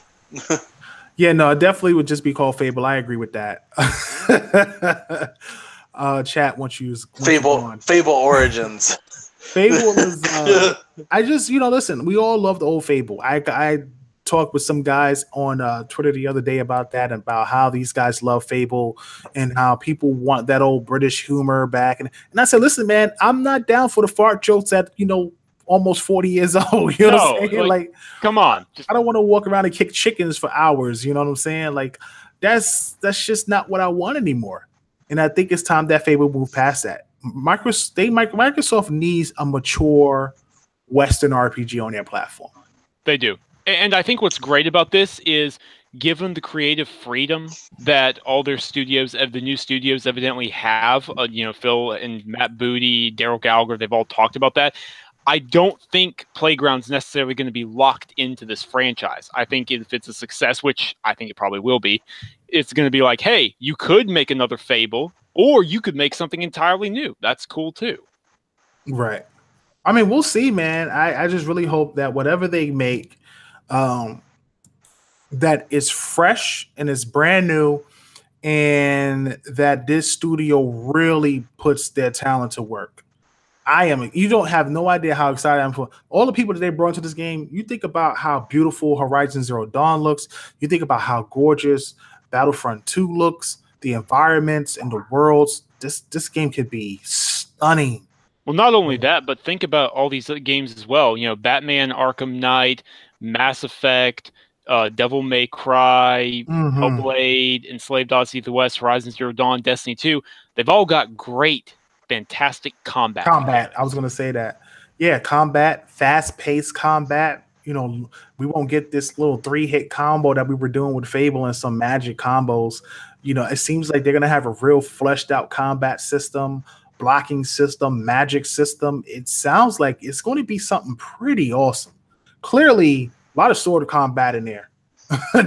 Yeah, no, it definitely would just be called Fable. I agree with that. Chat, once Fable Origins. Fable is. I just listen. We all love the old Fable. I talked with some guys on Twitter the other day about that, about how these guys love Fable and how people want that old British humor back. And I said, listen, man, I'm not down for the fart jokes at almost 40 years old. You know what I'm saying? Like, come on. I don't want to walk around and kick chickens for hours. You know what I'm saying? Like, that's just not what I want anymore. And I think it's time that Fable move past that. Microsoft needs a mature Western RPG on their platform. They do. And I think what's great about this is, given the creative freedom that all their studios, the new studios evidently have, Phil and Matt Booty, Daryl Gallagher, they've all talked about that. I don't think Playground's necessarily going to be locked into this franchise. I think if it's a success, which I think it probably will be, it's going to be like, hey, you could make another Fable, or you could make something entirely new. That's cool too. Right. I mean, we'll see, man. I just really hope that whatever they make, um, that is fresh and is brand new, and that this studio really puts their talent to work. I am. You don't have no idea how excited I am for all the people that they brought into this game. You think about how beautiful Horizon Zero Dawn looks. You think about how gorgeous Battlefront 2 looks, the environments and the worlds. This game could be stunning. Well, not only that, but think about all these other games as well. You know, Batman, Arkham Knight, Mass Effect, Devil May Cry, Hellblade, Enslaved Odyssey of the West, Horizon Zero Dawn, Destiny 2. They've all got great, fantastic combat. I was going to say that. Yeah, combat, fast-paced combat. You know, we won't get this little 3-hit combo that we were doing with Fable and some magic combos. You know, it seems like they're going to have a real fleshed-out combat system, blocking system, magic system. It sounds like it's going to be something pretty awesome. Clearly, a lot of sword combat in there.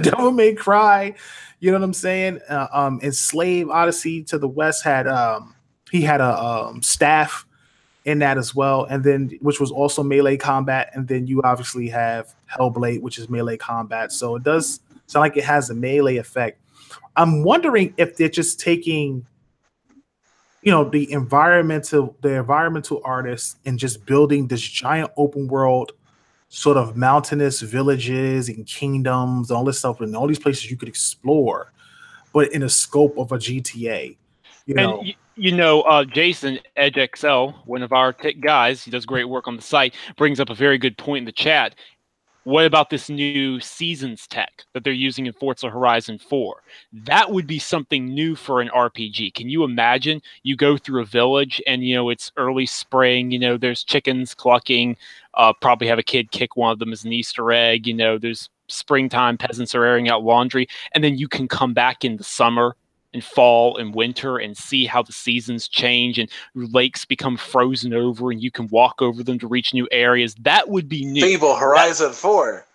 Devil May Cry, you know what I'm saying? Enslaved Odyssey to the West had he had a staff in that as well, and then which was also melee combat, and then you obviously have Hellblade, which is melee combat. So it does sound like it has a melee effect. I'm wondering if they're just taking, you know, the environmental artists and just building this giant open world sort of mountainous villages and kingdoms, all this stuff, and all these places you could explore, but in a scope of a GTA. Jason Edge XL, one of our tech guys, he does great work on the site, brings up a very good point in the chat. What about this new seasons tech that they're using in Forza Horizon 4? That would be something new for an RPG. Can you imagine you go through a village and, you know, it's early spring, you know, there's chickens clucking, probably have a kid kick one of them as an Easter egg, you know, there's springtime, peasants are airing out laundry, and then you can come back in the summer and fall and winter and see how the seasons change and lakes become frozen over and you can walk over them to reach new areas. That would be new. Fable Horizon 4.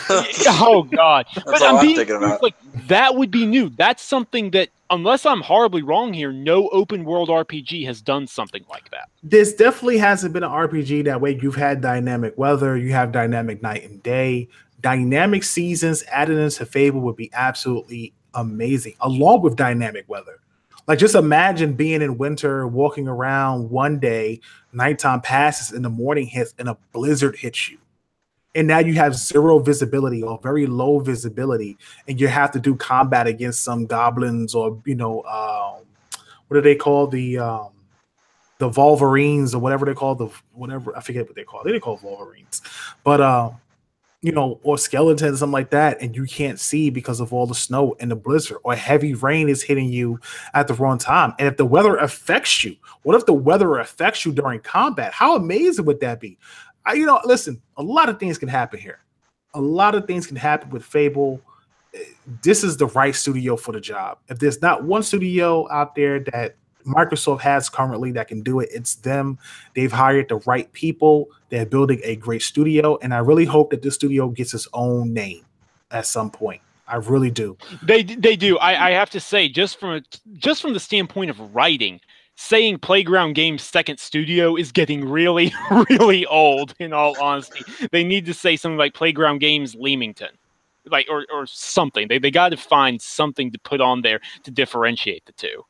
Oh God. That's all I'm thinking about. Like, that would be new. That's something that, unless I'm horribly wrong here, no open world RPG has done something like that. This definitely hasn't been an RPG that way. You've had dynamic weather, you have dynamic night and day, dynamic seasons added into Fable would be absolutely amazing, along with dynamic weather. Like, just imagine being in winter, walking around one day, nighttime passes, and the morning hits, and a blizzard hits you. And now you have zero visibility or very low visibility, and you have to do combat against some goblins or, you know, what do they call the Wolverines or whatever they call I forget what they call. They call Wolverines, but you know, or skeletons, something like that, and you can't see because of all the snow and the blizzard, or heavy rain is hitting you at the wrong time. And if the weather affects you, what if the weather affects you during combat? How amazing would that be? Listen, a lot of things can happen here. A lot of things can happen with Fable. This is the right studio for the job. If there's not one studio out there that Microsoft has currently that can do it, it's them. They've hired the right people. They're building a great studio, and I really hope that this studio gets its own name at some point. I really do. They do. I have to say, just from the standpoint of writing, saying Playground Games' second studio is getting really, really old, in all honesty. They need to say something like Playground Games Leamington, like, or something. They got to find something to put on there to differentiate the two.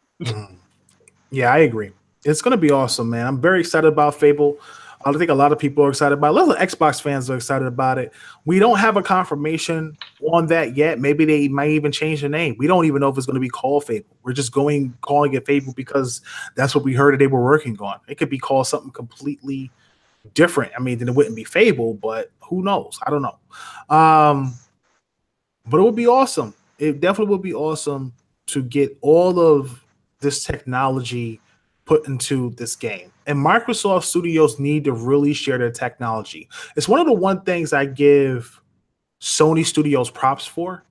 Yeah, I agree. It's going to be awesome, man. I'm very excited about Fable. I think a lot of people are excited about it. A lot of Xbox fans are excited about it. We don't have a confirmation on that yet. Maybe they might even change the name. We don't even know if it's going to be called Fable. We're just calling it Fable because that's what we heard that they were working on. It could be called something completely different. I mean, then it wouldn't be Fable, but who knows? I don't know. But it would be awesome. It definitely would be awesome to get all of this technology put into this game. And Microsoft Studios need to really share their technology. It's one of the things I give Sony Studios props for.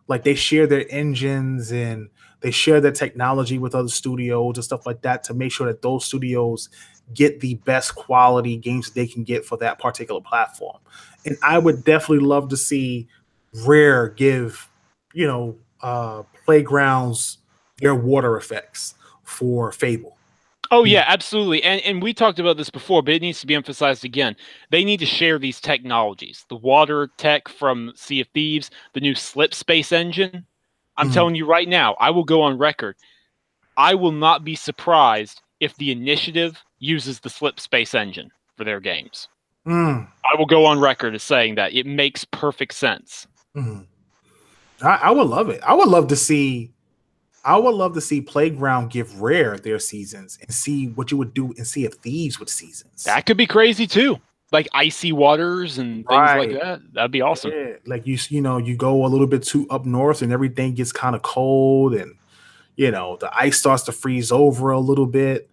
Like, they share their engines and they share their technology with other studios and stuff like that to make sure that those studios get the best quality games that they can get for that particular platform. And I would definitely love to see Rare give, Playgrounds their water effects for Fable. Oh yeah, absolutely. And we talked about this before, but it needs to be emphasized again. They need to share these technologies. The water tech from Sea of Thieves, the new slip space engine. I'm Mm, telling you right now, I will go on record. I will not be surprised if the initiative uses the slip space engine for their games. mm, I will go on record as saying that it makes perfect sense. mm. I would love it. I would love to see. I would love to see Playground give Rare their seasons and see what you would do and Sea of Thieves with seasons. That could be crazy too. Like icy waters and things like Right. that. That'd be awesome. Yeah. Like you know, you go a little bit too up north and everything gets kind of cold and the ice starts to freeze over a little bit.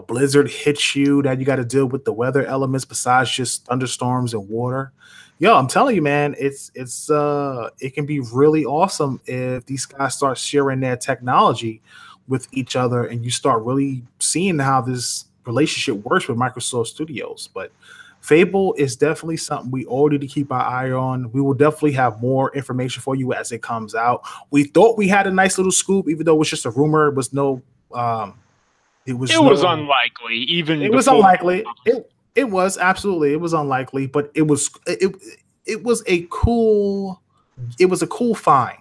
Blizzard hits you that you got to deal with the weather elements besides just thunderstorms and water. Yo, I'm telling you, man, it can be really awesome if these guys start sharing their technology with each other and you start really seeing how this relationship works with Microsoft Studios. But Fable is definitely something we all need to keep our eye on. We will definitely have more information for you as it comes out. We thought we had a nice little scoop, even though it was just a rumor. It was no, it was unlikely, even it was before. unlikely. It was absolutely it was unlikely, but it was a cool find.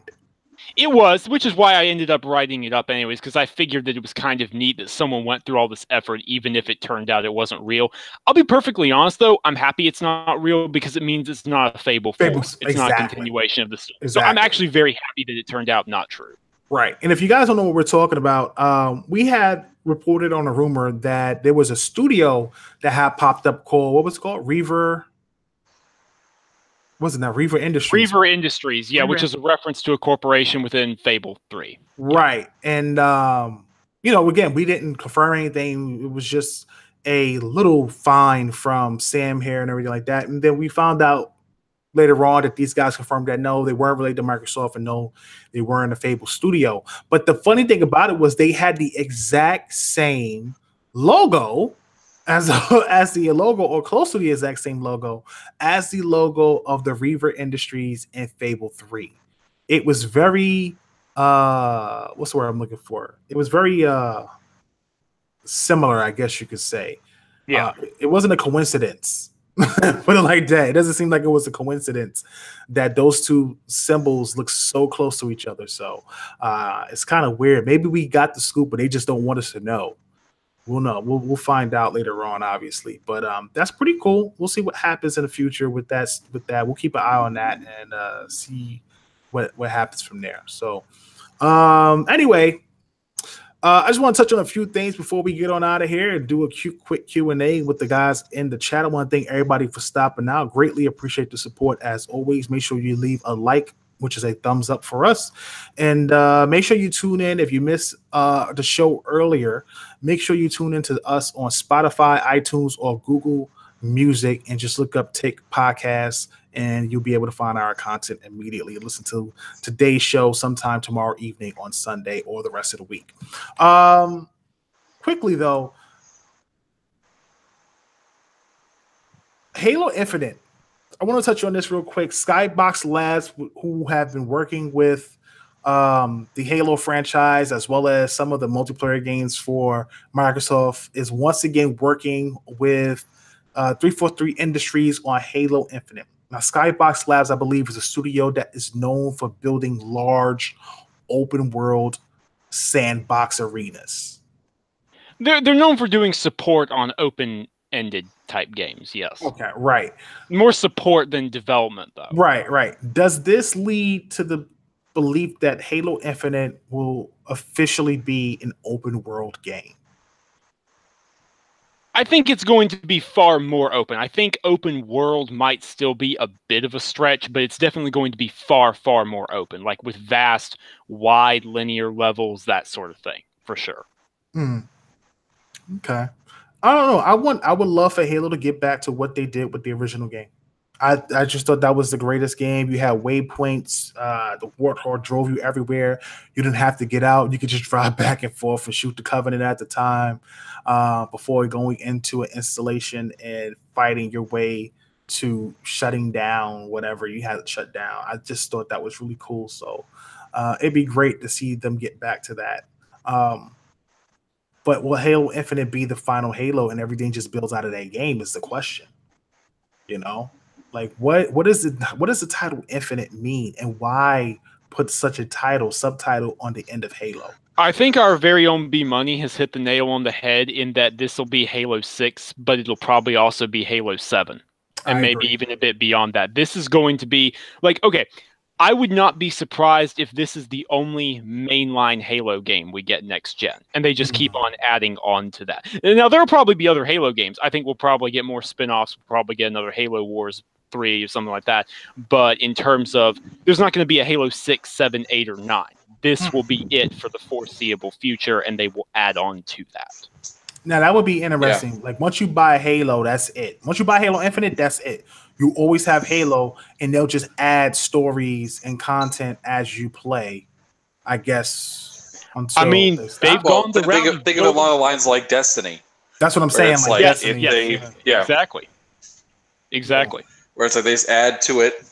It was, which is why I ended up writing it up anyways, because I figured that it was kind of neat that someone went through all this effort, even if it turned out it wasn't real. I'll be perfectly honest, though. I'm happy it's not real because it means it's not a Fable 4. It's not a continuation of the story. Exactly. So I'm actually very happy that it turned out not true. Right. And if you guys don't know what we're talking about, we had reported on a rumor that there was a studio that had popped up called, what was it called? Reaver. Wasn't that Reaver Industries? Reaver Industries, yeah, which is a reference to a corporation within Fable 3. Right. And, again, we didn't confirm anything. It was just a little find from Sam here and everything like that. And then we found out later on that these guys confirmed that no, they weren't related to Microsoft and no, they weren't a Fable studio. But the funny thing about it was they had the exact same logo as the logo, or close to the exact same logo as the logo of the Reaver Industries in Fable 3. It was very what's the word I'm looking for? It was very similar, I guess you could say. Yeah. It wasn't a coincidence. Put it like that. It doesn't seem like it was a coincidence that those two symbols look so close to each other. So it's kind of weird. Maybe we got the scoop, but they just don't want us to know. We'll know. We'll find out later on, obviously. But that's pretty cool. We'll see what happens in the future with that. We'll keep an eye on that and see what happens from there. So anyway. I just want to touch on a few things before we get on out of here and do a quick Q&A with the guys in the chat. I want to thank everybody for stopping out. Greatly appreciate the support as always. Make sure you leave a like, which is a thumbs up for us. And make sure you tune in. If you missed the show earlier, make sure you tune into us on Spotify, iTunes, or Google Music and just look up Take Podcasts and you'll be able to find our content immediately. Listen to today's show sometime tomorrow evening on Sunday or the rest of the week. Quickly, though, Halo Infinite. I want to touch on this real quick. Skybox Labs, who have been working with the Halo franchise as well as some of the multiplayer games for Microsoft, is once again working with 343 Industries on Halo Infinite. Now, Skybox Labs, I believe, is a studio that is known for building large open world sandbox arenas. They're known for doing support on open-ended type games, yes. Okay, right. More support than development, though. Right. Does this lead to the belief that Halo Infinite will officially be an open world game? I think it's going to be far more open. I think open world might still be a bit of a stretch, but it's definitely going to be far, far more open, like with vast, wide linear levels, that sort of thing, for sure. Okay. I don't know. I would love for Halo to get back to what they did with the original game. I just thought that was the greatest game. You had waypoints. The Warthog drove you everywhere. You didn't have to get out. You could just drive back and forth and shoot the Covenant at the time before going into an installation and fighting your way to shutting down whatever you had to shut down. I just thought that was really cool. So it'd be great to see them get back to that. But will Halo Infinite be the final Halo and everything just builds out of that game is the question. You know? Like what does the title Infinite mean, and why put such a subtitle on the end of Halo? I think our very own B Money has hit the nail on the head in that this will be Halo 6, but it'll probably also be Halo 7. And maybe even a bit beyond that. This is going to be like, okay, I would not be surprised if this is the only mainline Halo game we get next gen, and they just keep on adding on to that. And now there'll probably be other Halo games. I think we'll probably get more spin-offs. We'll probably get another Halo Wars 3 or something like that. But in terms of, there's not going to be a Halo 6, 7, 8, or 9. This will be it for the foreseeable future, and they will add on to that. Now, that would be interesting. Yeah. Like, once you buy Halo, that's it. Once you buy Halo Infinite, that's it. You always have Halo, and they'll just add stories and content as you play, I guess. I mean, they've gone the route. Think of it along the lines like Destiny. That's what I'm saying. Like Destiny. Exactly. Where it's like they just add to it,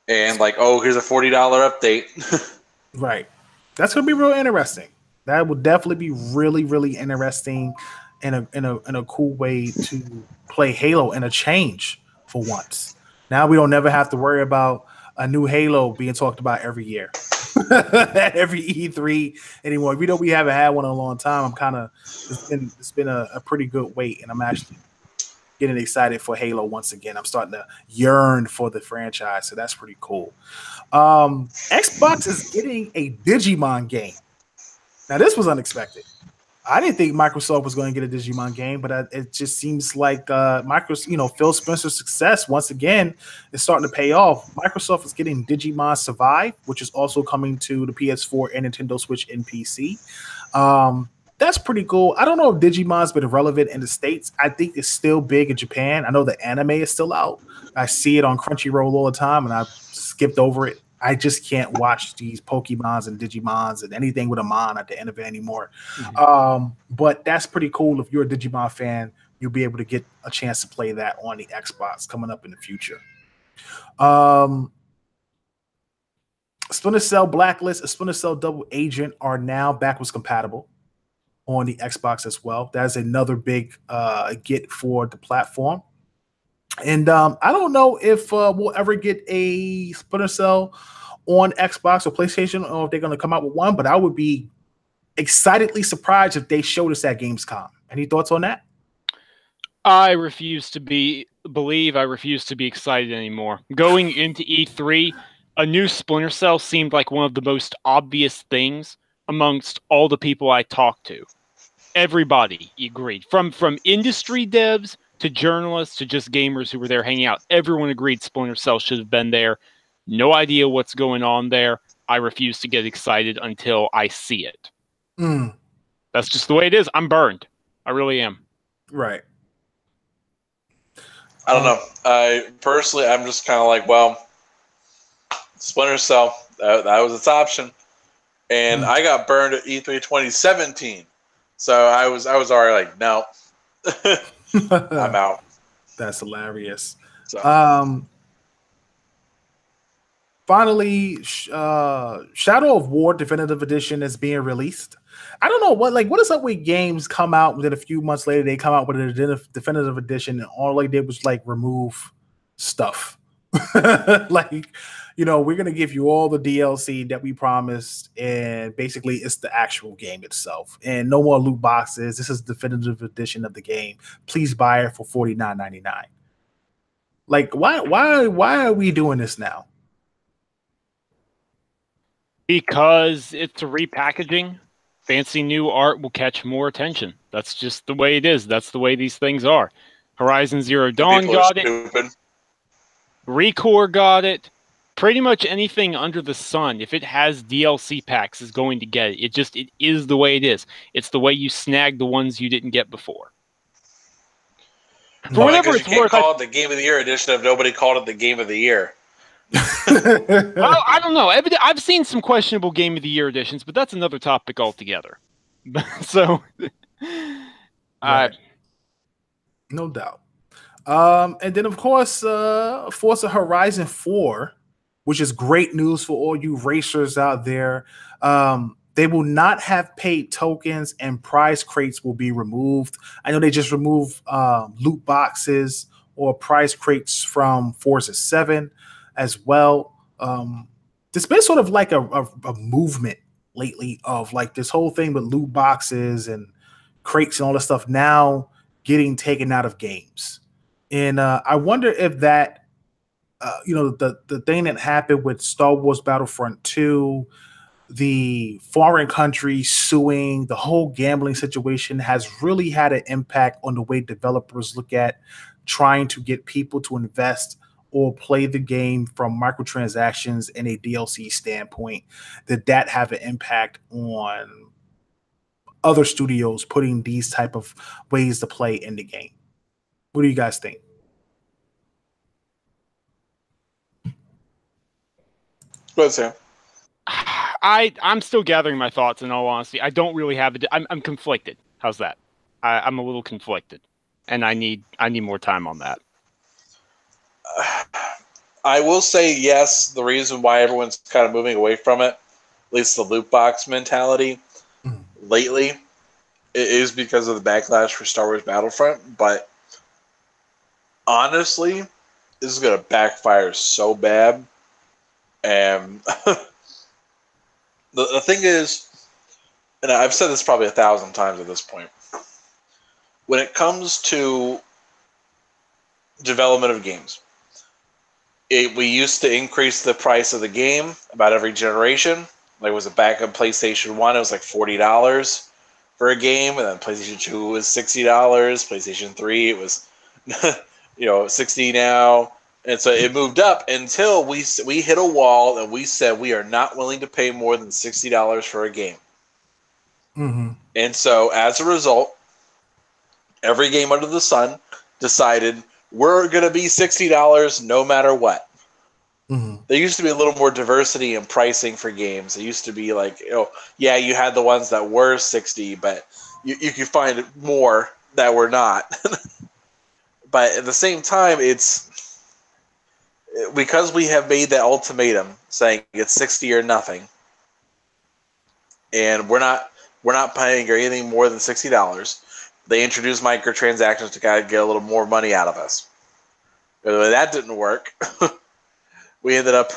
and like, oh, here's a $40 update. Right. That's gonna be real interesting. That would definitely be really, really interesting, in a cool way to play Halo, and a change for once. Now we don't never have to worry about a new Halo being talked about every year, at every E3 anymore. We know we haven't had one in a long time. It's been a pretty good wait, and I'm actually getting excited for Halo once again. I'm starting to yearn for the franchise, so that's pretty cool. Xbox is getting a Digimon game. Now, this was unexpected. I didn't think Microsoft was going to get a Digimon game, but it just seems like Phil Spencer's success once again is starting to pay off. Microsoft is getting Digimon Survive, which is also coming to the PS4 and Nintendo Switch and PC. That's pretty cool. I don't know if Digimon's been relevant in the States. I think it's still big in Japan. I know the anime is still out. I see it on Crunchyroll all the time, and I skipped over it. I just can't watch these Pokemons and Digimons and anything with a mon at the end of it anymore. But that's pretty cool. If you're a Digimon fan, you'll be able to get a chance to play that on the Xbox coming up in the future. Splinter Cell Blacklist and Splinter Cell Double Agent are now backwards compatible on the Xbox as well. That's another big get for the platform. And I don't know if we'll ever get a Splinter Cell on Xbox or PlayStation, or if they're going to come out with one, but I would be excitedly surprised if they showed us at Gamescom. Any thoughts on that? I refuse to be excited anymore. Going into E3, a new Splinter Cell seemed like one of the most obvious things amongst all the people I talked to. Everybody agreed. From industry devs to journalists to just gamers who were there hanging out. Everyone agreed Splinter Cell should have been there. No idea what's going on there. I refuse to get excited until I see it. That's just the way it is. I'm burned. I really am. Right. I don't know. Personally, I'm just kind of like, well, Splinter Cell, that was its option. And I got burned at E3 2017. So I was already like, no. I'm out. That's hilarious. So. Finally, Shadow of War Definitive Edition is being released. I don't know what is up with games come out, and then a few months later they come out with a definitive edition, and all they did was like remove stuff. We're gonna give you all the DLC that we promised, and basically it's the actual game itself, and no more loot boxes. This is the definitive edition of the game. Please buy it for $49.99. Like, why are we doing this now? Because it's a repackaging. Fancy new art will catch more attention. That's just the way it is. That's the way these things are. Horizon Zero Dawn got it. Recore got it. Pretty much anything under the sun, if it has DLC packs, is going to get it. It is the way it is. It's the way you snag the ones you didn't get before. For whatever it's worth, call it the Game of the Year edition if nobody called it the Game of the Year. Well, I don't know. I've seen some questionable Game of the Year editions, but that's another topic altogether. So, right. No doubt. And then, of course, Forza Horizon 4, which is great news for all you racers out there. They They will not have paid tokens, and prize crates will be removed. I know they just removed loot boxes or prize crates from Forza 7 as well. There's been sort of like a movement lately of like this whole thing with loot boxes and crates and all this stuff now getting taken out of games. And I wonder if that, the thing that happened with Star Wars Battlefront 2, the foreign countries suing, the whole gambling situation has really had an impact on the way developers look at trying to get people to invest or play the game from microtransactions and a DLC standpoint. That have an impact on other studios putting these type of ways to play in the game. What do you guys think? Go ahead, Sam. I'm still gathering my thoughts. In all honesty, I don't really have it. I'm conflicted. How's that? I'm a little conflicted, and I need more time on that. I will say yes. The reason why everyone's kind of moving away from it, at least the loot box mentality, lately, it is because of the backlash for Star Wars Battlefront. But honestly, this is going to backfire so bad. And the thing is, and I've said this probably 1,000 times at this point, when it comes to development of games, we used to increase the price of the game about every generation. Like, was it back on PlayStation 1, it was like $40 for a game, and then PlayStation 2 was $60. PlayStation 3, it was $60 now. And so it moved up until we hit a wall, and we said we are not willing to pay more than $60 for a game. Mm-hmm. And so as a result, every game under the sun decided we're going to be $60 no matter what. Mm-hmm. There used to be a little more diversity in pricing for games. It used to be like, yeah, you had the ones that were 60, but you could find more that were not. But at the same time, it's because we have made that ultimatum saying it's 60 or nothing, and we're not paying anything more than $60. They introduced microtransactions to kind of get a little more money out of us. But that didn't work. They ended up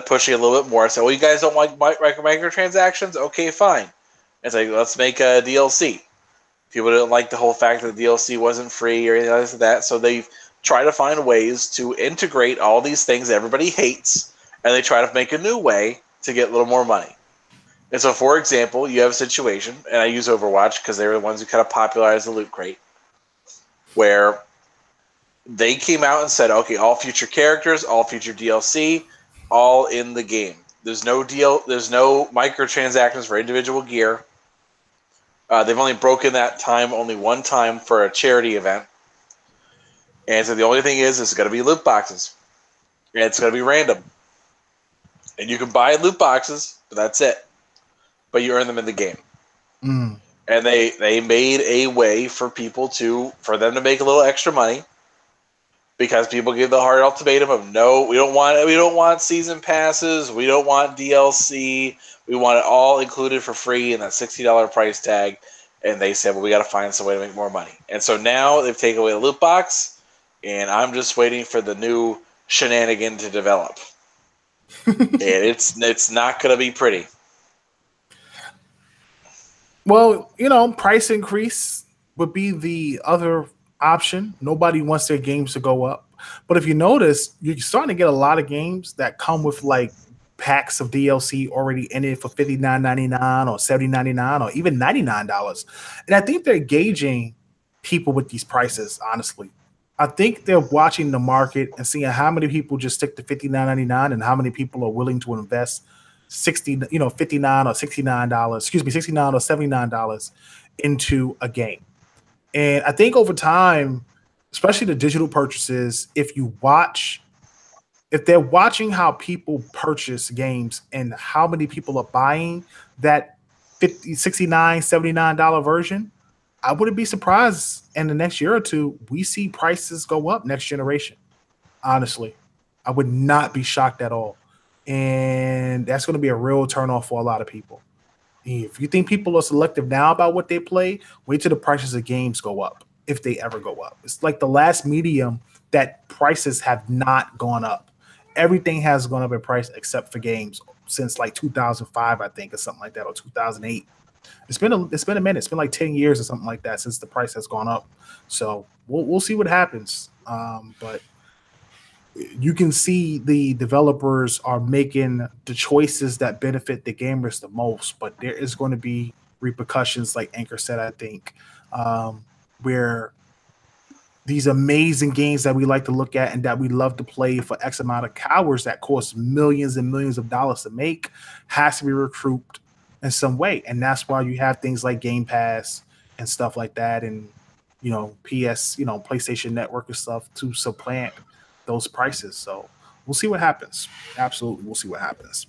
pushing a little bit more. So, you guys don't like microtransactions? Okay, fine. It's like, let's make a DLC. People didn't like the whole fact that the DLC wasn't free or anything like that, so they try to find ways to integrate all these things that everybody hates, and they try to make a new way to get a little more money. And so, for example, you have a situation, and I use Overwatch because they were the ones who kind of popularized the loot crate, where they came out and said, okay, all future characters, all future DLC, all in the game. There's no microtransactions for individual gear. They've only broken that time only one time for a charity event. And so the only thing is, it's going to be loot boxes. And it's going to be random. And you can buy loot boxes, but that's it. But you earn them in the game. Mm. And they made a way for them to make a little extra money, because people give the hard ultimatum of, no, we don't want season passes, we don't want DLC, we want it all included for free in that $60 price tag. And they said, well, we got to find some way to make more money. And so now they've taken away the loot box, and I'm just waiting for the new shenanigan to develop. And it's not going to be pretty. Well, price increase would be the other option. Nobody wants their games to go up. But if you notice, you're starting to get a lot of games that come with like packs of DLC already in it for $59.99 or $70.99 or even $99. And I think they're gauging people with these prices, honestly. I think they're watching the market and seeing how many people just stick to $59.99 and how many people are willing to invest $59 or $69, $69 or $79 into a game. And I think over time, especially the digital purchases, if they're watching how people purchase games and how many people are buying that $69, $79 version, I wouldn't be surprised in the next year or two we see prices go up next generation. Honestly, I would not be shocked at all. And that's going to be a real turnoff for a lot of people. If you think people are selective now about what they play, wait till the prices of games go up, if they ever go up. It's like the last medium that prices have not gone up. Everything has gone up in price except for games since like 2005, I think, or something like that, or 2008. It's been a minute. It's been like 10 years or something like that since the price has gone up. So we'll see what happens. But you can see the developers are making the choices that benefit the gamers the most, but there is going to be repercussions, like Anchor said, I think, where these amazing games that we like to look at and that we love to play for X amount of hours that cost millions and millions of dollars to make has to be recouped in some way. And that's why you have things like Game Pass and stuff like that, and PlayStation Network and stuff to supplant those prices. So we'll see what happens. Absolutely, we'll see what happens.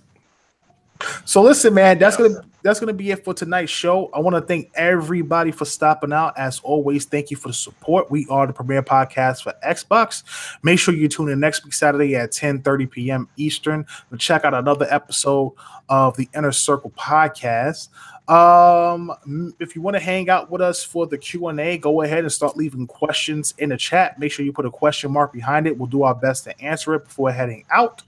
So listen, man, that's gonna be it for tonight's show. I want to thank everybody for stopping out. As always, thank you for the support. We are the premier podcast for Xbox. Make sure you tune in next week Saturday at 10:30 p.m. Eastern to check out another episode of the Inner Circle podcast. If you want to hang out with us for the Q&A, go ahead and start leaving questions in the chat. Make sure you put a question mark behind it. We'll do our best to answer it before heading out.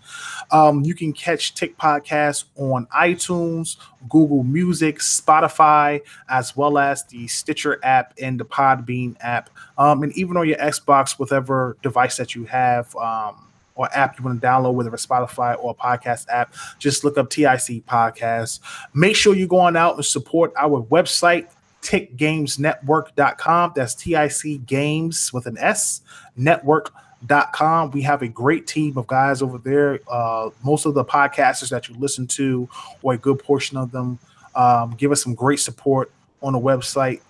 You can catch Tick Podcast on iTunes, Google Music, Spotify, as well as the Stitcher app and the Podbean app, and even on your Xbox, whatever device that you have, or app you want to download, whether it's Spotify or a podcast app, just look up TIC Podcast. Make sure you go on out and support our website, tickgamesnetwork.com. That's TIC Games with an S, network.com. We have a great team of guys over there. Most of the podcasters that you listen to, or a good portion of them, give us some great support on the website.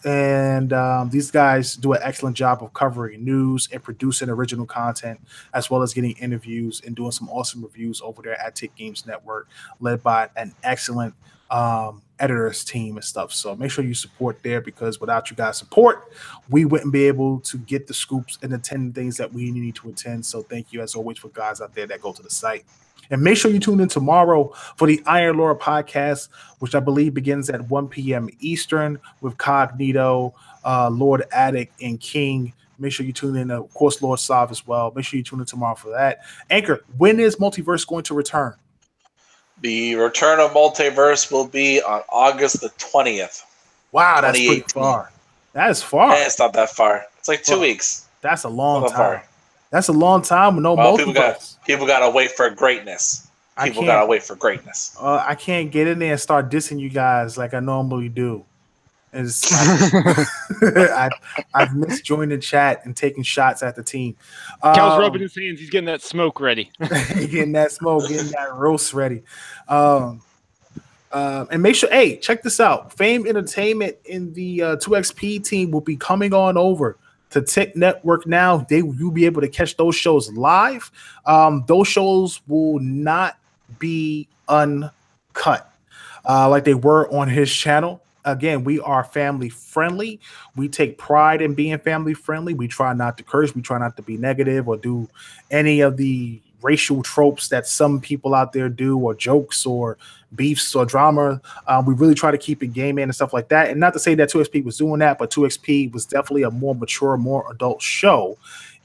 And these guys do an excellent job of covering news and producing original content, as well as getting interviews and doing some awesome reviews over there at Tick Games Network, led by an excellent editors team and stuff. So make sure you support there, because without you guys' support, we wouldn't be able to get the scoops and attend things that we need to attend. So thank you, as always, for guys out there that go to the site. And make sure you tune in tomorrow for the Iron Lore podcast, which I believe begins at 1 p.m. Eastern with Cognito, Lord Attic, and King. Make sure you tune in, of course, Lord Sav as well. Make sure you tune in tomorrow for that. Anchor, when is Multiverse going to return? The return of Multiverse will be on August the 20th. Wow, that's pretty far. That is far. Yeah, it's not that far. It's like 2 weeks. That's a long time. That's a long time with no Multiverse. People gotta wait for greatness. People gotta wait for greatness. I can't get in there and start dissing you guys like I normally do. I've missed joining the chat and taking shots at the team. Cal's rubbing his hands. He's getting that smoke ready. Getting that smoke, getting that roast ready. And make sure, hey, check this out. Fame Entertainment in the 2XP team will be coming on over to Tick Network now. You'll be able to catch those shows live. Those shows will not be uncut like they were on his channel. Again, we are family friendly. We take pride in being family friendly. We try not to curse. We try not to be negative or do any of the racial tropes that some people out there do, or jokes or beefs or drama. We really try to keep it gaming and stuff like that. And not to say that 2XP was doing that, but 2XP was definitely a more mature, more adult show.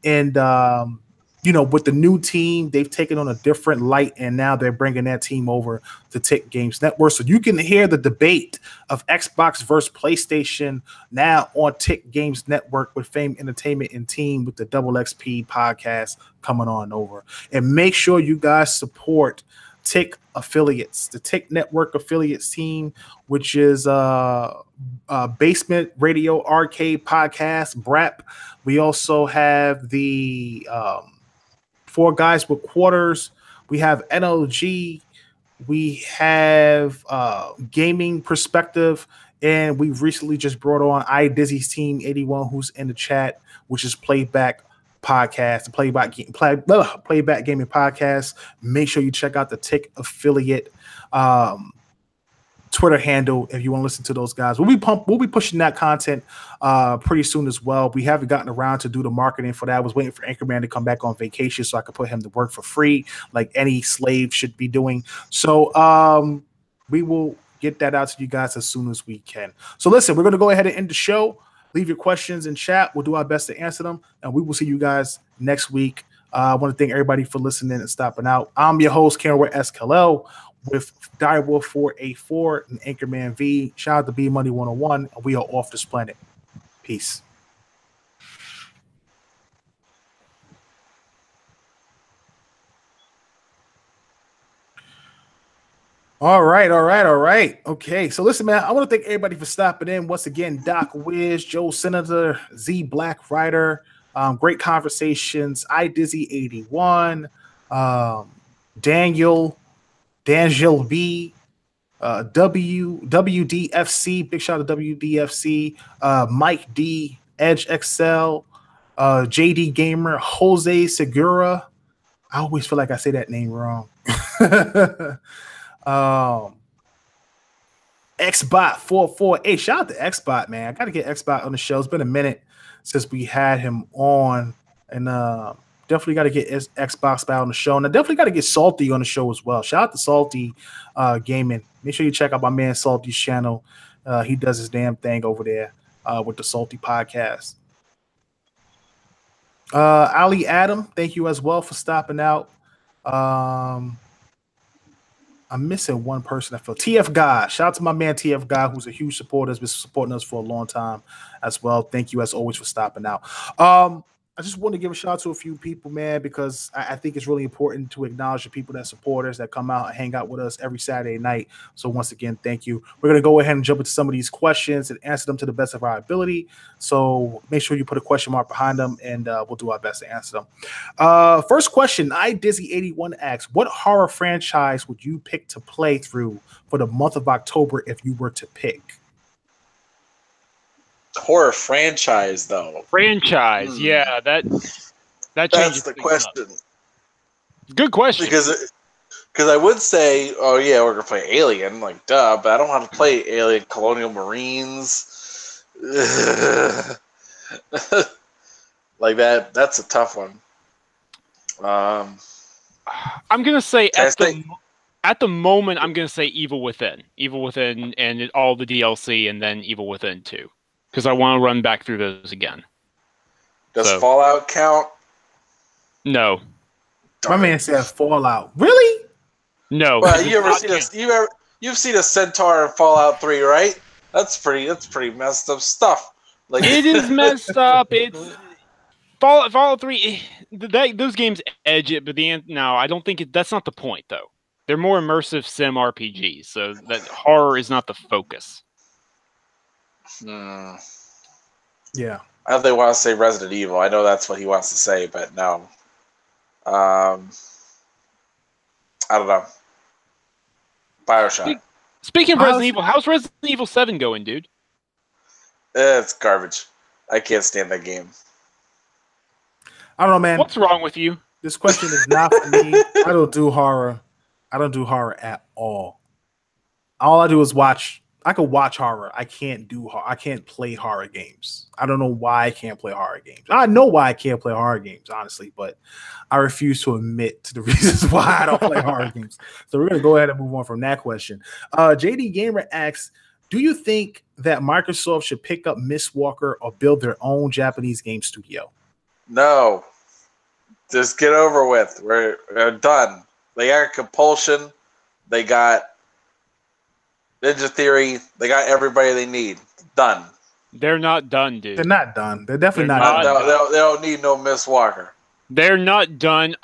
And, with the new team, they've taken on a different light, and now they're bringing that team over to Tick Games Network. So you can hear the debate of Xbox versus PlayStation now on Tick Games Network with Fame Entertainment and team with the Double XP podcast coming on over. And make sure you guys support Tick affiliates, the Tick Network affiliates team, which is Basement Radio Arcade Podcast, BRAP. We also have the Four Guys with Quarters. We have NLG. We have Gaming Perspective. And we've recently just brought on iDizzy's team 81, who's in the chat, which is Playback Podcast, Playback Gaming Podcast. Make sure you check out the Tick affiliate Twitter handle if you want to listen to those guys. We'll be pushing that content pretty soon as well. We haven't gotten around to do the marketing for that. I was waiting for Anchorman to come back on vacation so I could put him to work for free, like any slave should be doing. So we will get that out to you guys as soon as we can. So listen, we're going to go ahead and end the show. Leave your questions in chat. We'll do our best to answer them, and we will see you guys next week. I want to thank everybody for listening and stopping out. I'm your host, Karen SKL, with Direwolf 484 and Anchorman V. Shout out to B Money 101, and we are off this planet. Peace. All right. Okay, so listen, man, I want to thank everybody for stopping in. Once again, Doc Wiz, Joe Senator, Z Black Rider, great conversations, iDizzy81, Daniel B, WDFC, big shout out to WDFC, Mike D, Edge XL, JD Gamer, Jose Segura. I always feel like I say that name wrong. Xbot 448. Shout out to Xbot, man. I gotta get Xbot on the show. It's been a minute since we had him on, and definitely got to get Xbox back on the show, and I definitely got to get Salty on the show as well. Shout out to Salty Gaming. Make sure you check out my man Salty's channel. He does his damn thing over there with the Salty podcast. Ali Adam, thank you as well for stopping out. I'm missing one person. I feel TF God. Shout out to my man TF God, who's a huge supporter, has been supporting us for a long time as well. Thank you as always for stopping out. I just want to give a shout out to a few people, man, because I think it's really important to acknowledge the people that support us, that come out and hang out with us every Saturday night. So once again, thank you. We're going to go ahead and jump into some of these questions and answer them to the best of our ability. So make sure you put a question mark behind them, and we'll do our best to answer them. First question, iDizzy81 asks, what horror franchise would you pick to play through for the month of October if you were to pick? Horror franchise, though. Franchise, yeah, that that's the question. Good question. Because I would say, oh yeah, we're gonna play Alien, like duh, but I don't want to play Alien Colonial Marines. Like that. That's a tough one. I'm gonna say at the moment, I'm gonna say Evil Within, and all the DLC, and then Evil Within 2. Because I want to run back through those again. Does Fallout count? No. My man said Fallout. Really? No. Well, you've seen a Centaur in Fallout 3, right? That's pretty messed up stuff. Like it is messed up. It's Fallout 3. Those games edge it, but no, I don't think that's not the point though. They're more immersive sim RPGs, so that horror is not the focus. Yeah. I don't think they want to say Resident Evil. I know that's what he wants to say, but no. I don't know. BioShock. Speaking of Resident Evil, how's Resident Evil 7 going, dude? It's garbage. I can't stand that game. I don't know, man. What's wrong with you? This question is not for me. I don't do horror. I don't do horror at all. All I do is watch. I could watch horror. I can't play horror games. I don't know why I can't play horror games. I know why I can't play horror games, honestly, but I refuse to admit to the reasons why I don't play horror games. So we're going to go ahead and move on from that question. JD Gamer asks, do you think that Microsoft should pick up Mistwalker or build their own Japanese game studio? No. Just get over with. We're done. They got Compulsion. They got Ninja Theory. They got everybody they need. Done. They're not done, dude. They're not done. They're definitely not done. They don't need no Mistwalker. They're not done.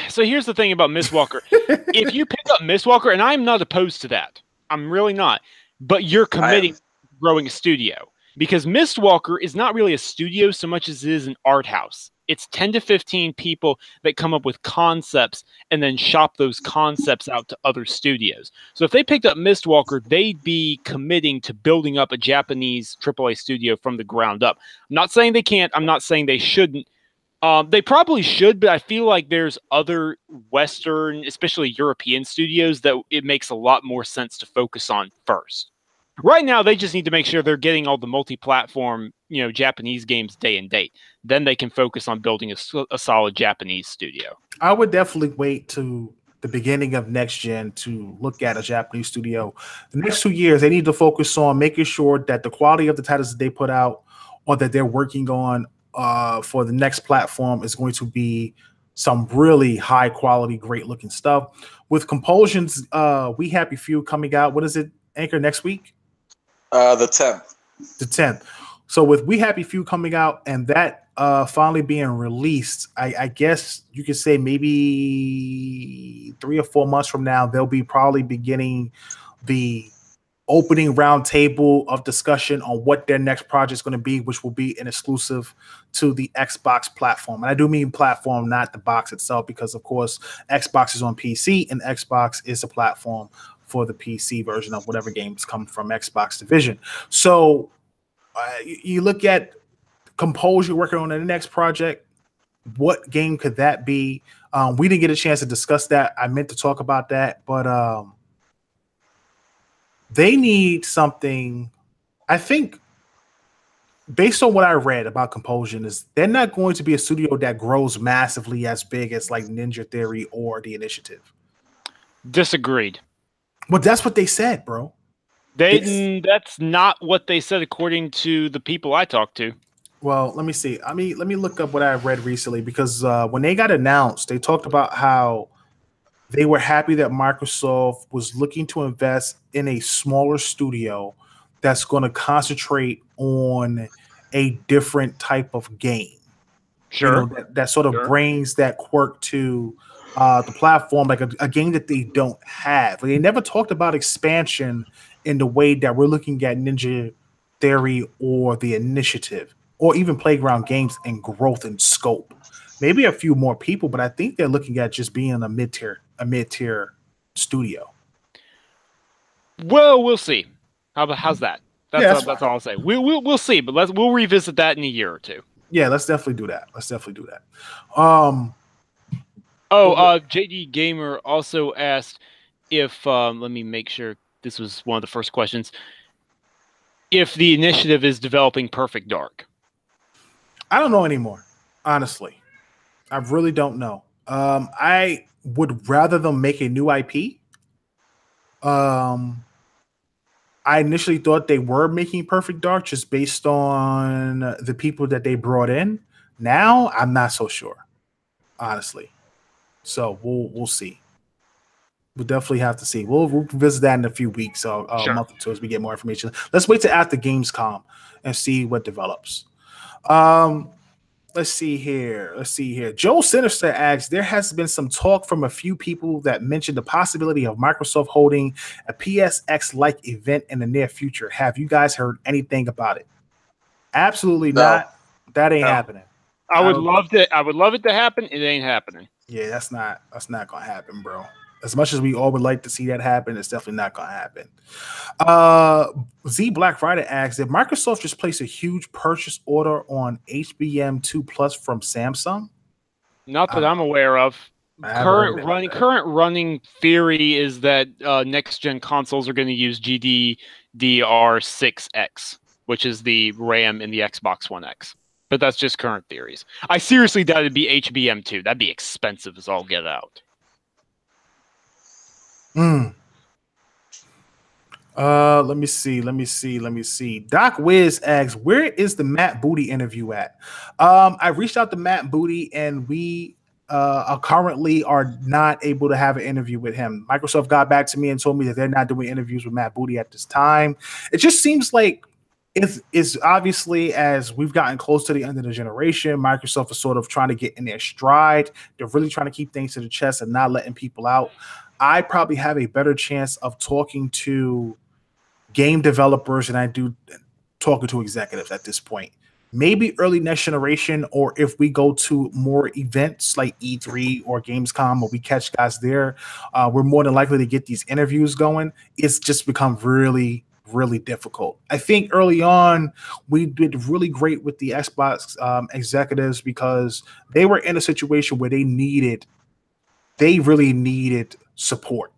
So here's the thing about Mistwalker. If you pick up Mistwalker, and I'm not opposed to that. I'm really not. But you're committing to growing a studio. Because Mistwalker is not really a studio so much as it is an art house. It's 10 to 15 people that come up with concepts and then shop those concepts out to other studios. So if they picked up Mistwalker, they'd be committing to building up a Japanese AAA studio from the ground up. I'm not saying they can't. I'm not saying they shouldn't. They probably should, but I feel like there's other Western, especially European studios that it makes a lot more sense to focus on first. Right now, they just need to make sure they're getting all the multi-platform, Japanese games day and date. Then they can focus on building a solid Japanese studio. I would definitely wait to the beginning of next gen to look at a Japanese studio. The next 2 years, they need to focus on making sure that the quality of the titles that they put out or that they're working on for the next platform is going to be some really high quality, great looking stuff. With Compulsion's We Happy Few coming out, what is it, Anchor, next week? The 10th. The 10th. So with We Happy Few coming out and that finally being released, I guess you could say maybe 3 or 4 months from now, they'll be probably beginning the opening round table of discussion on what their next project is going to be, which will be an exclusive to the Xbox platform. And I do mean platform, not the box itself, because of course Xbox is on PC and Xbox is a platform for the PC version of whatever games come from Xbox division. So you look at Composure working on the next project. What game could that be? We didn't get a chance to discuss that. I meant to talk about that, but they need something. I think, based on what I read about Compulsion, is they're not going to be a studio that grows massively as big as like Ninja Theory or The Initiative. Disagreed. But that's what they said, bro. That's not what they said according to the people I talked to. Well, let me see. Let me look up what I read recently, because when they got announced, they talked about how they were happy that Microsoft was looking to invest in a smaller studio that's going to concentrate on a different type of game. Sure. You know, that sort of brings that quirk to the platform, like a game that they don't have. They never talked about expansion in the way that we're looking at Ninja Theory or The Initiative, or even Playground Games and growth and scope. Maybe a few more people, but I think they're looking at just being a mid-tier studio. Well, we'll see. How's that? That's all I'll say. We'll see, but we'll revisit that in a year or two. Yeah, let's definitely do that. JD Gamer also asked if let me make sure this was one of the first questions. If The Initiative is developing Perfect Dark. I don't know anymore, honestly. I really don't know. I would rather them make a new IP. I initially thought they were making Perfect Dark just based on the people that they brought in. Now I'm not so sure, honestly. So we'll see. We'll definitely have to see. We'll visit that in a few weeks, or a month or two, as we get more information. Let's wait till after Gamescom and see what develops. Let's see here. Joe Sinister asks, there has been some talk from a few people that mentioned the possibility of Microsoft holding a PSX-like event in the near future. Have you guys heard anything about it? Absolutely not. That ain't happening. I would love it to happen. It ain't happening. Yeah, that's not gonna happen, bro. As much as we all would like to see that happen, it's definitely not gonna happen. Z Black Friday asks, did Microsoft just place a huge purchase order on HBM2 Plus from Samsung? Not that I'm aware of. Current running theory is that next gen consoles are going to use GDDR6X, which is the RAM in the Xbox One X. But that's just current theories. I seriously doubt it'd be HBM2. That'd be expensive as all get out. Let me see. Doc Wiz asks, where is the Matt Booty interview at? I reached out to Matt Booty, and we currently are not able to have an interview with him. Microsoft got back to me and told me that they're not doing interviews with Matt Booty at this time. It just seems like it's obviously, as we've gotten close to the end of the generation, Microsoft is sort of trying to get in their stride. They're really trying to keep things to the chest and not letting people out. I probably have a better chance of talking to game developers than I do talking to executives at this point. Maybe early next generation, or if we go to more events like E3 or Gamescom, or we catch guys there, we're more than likely to get these interviews going. It's just become really, really difficult. I think early on, we did really great with the Xbox executives because they were in a situation where they really needed support.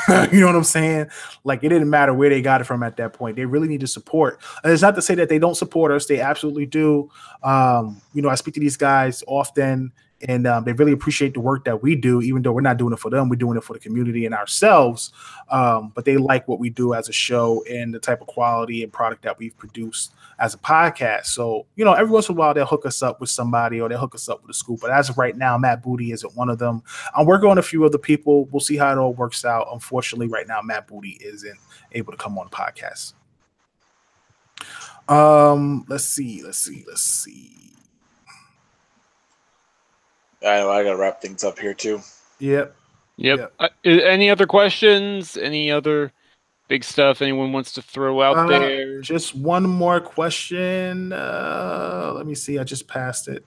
You know what I'm saying? Like, it didn't matter where they got it from at that point. They really needed support. And it's not to say that they don't support us. They absolutely do. I speak to these guys often, and they really appreciate the work that we do, even though we're not doing it for them, we're doing it for the community and ourselves. But they like what we do as a show and the type of quality and product that we've produced as a podcast. So, you know, every once in a while they'll hook us up with somebody or they'll hook us up with a scoop. But as of right now, Matt Booty isn't one of them. I'm working on a few other people. We'll see how it all works out. Unfortunately, right now, Matt Booty isn't able to come on the podcast. Let's see. I know I gotta wrap things up here too. Yep. Any other questions? Any other big stuff anyone wants to throw out there? Just one more question. Let me see. I just passed it.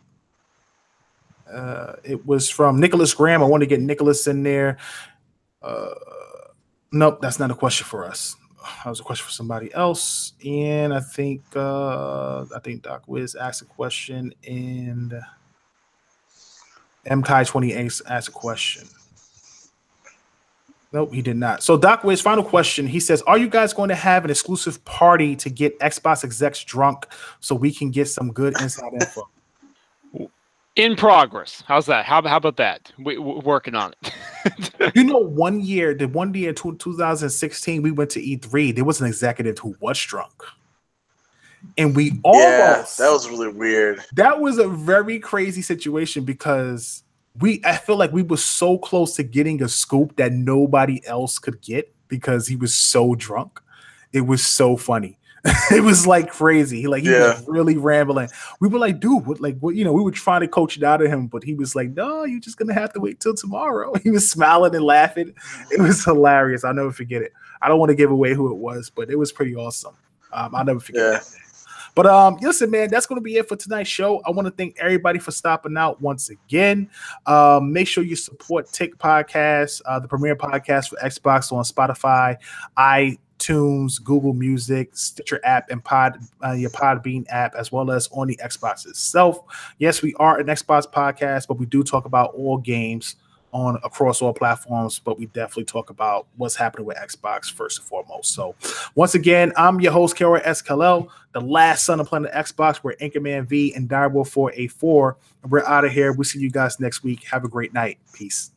It was from Nicholas Graham. I want to get Nicholas in there. Nope, that's not a question for us. That was a question for somebody else. And I think Doc Wiz asked a question and MKai28 asked a question. Nope, he did not. So Doc Wiz, final question. He says, are you guys going to have an exclusive party to get Xbox execs drunk so we can get some good inside info? In progress. How's that? How about that? We're working on it. You know, one year in 2016, we went to E3. There was an executive who was drunk. And we almost... Yeah, that was really weird. That was a very crazy situation because I feel like we were so close to getting a scoop that nobody else could get because he was so drunk. It was so funny. It was like crazy. He was really rambling. We were like, dude, what, you know, we were trying to coach it out of him, but he was like, no, you're just gonna have to wait till tomorrow. He was smiling and laughing. It was hilarious. I'll never forget it. I don't want to give away who it was, but it was pretty awesome. I'll never forget that. But listen, man, that's going to be it for tonight's show. I want to thank everybody for stopping out once again. Make sure you support Tick Podcast, the premier podcast for Xbox on Spotify, iTunes, Google Music, Stitcher app, and your Podbean app, as well as on the Xbox itself. Yes, we are an Xbox podcast, but we do talk about all games across all platforms, but we definitely talk about what's happening with Xbox first and foremost. So once again, I'm your host, Kara SKL, the last son of Planet Xbox. We're Anchorman V and Direwolf 484. And we're out of here. We'll see you guys next week. Have a great night. Peace.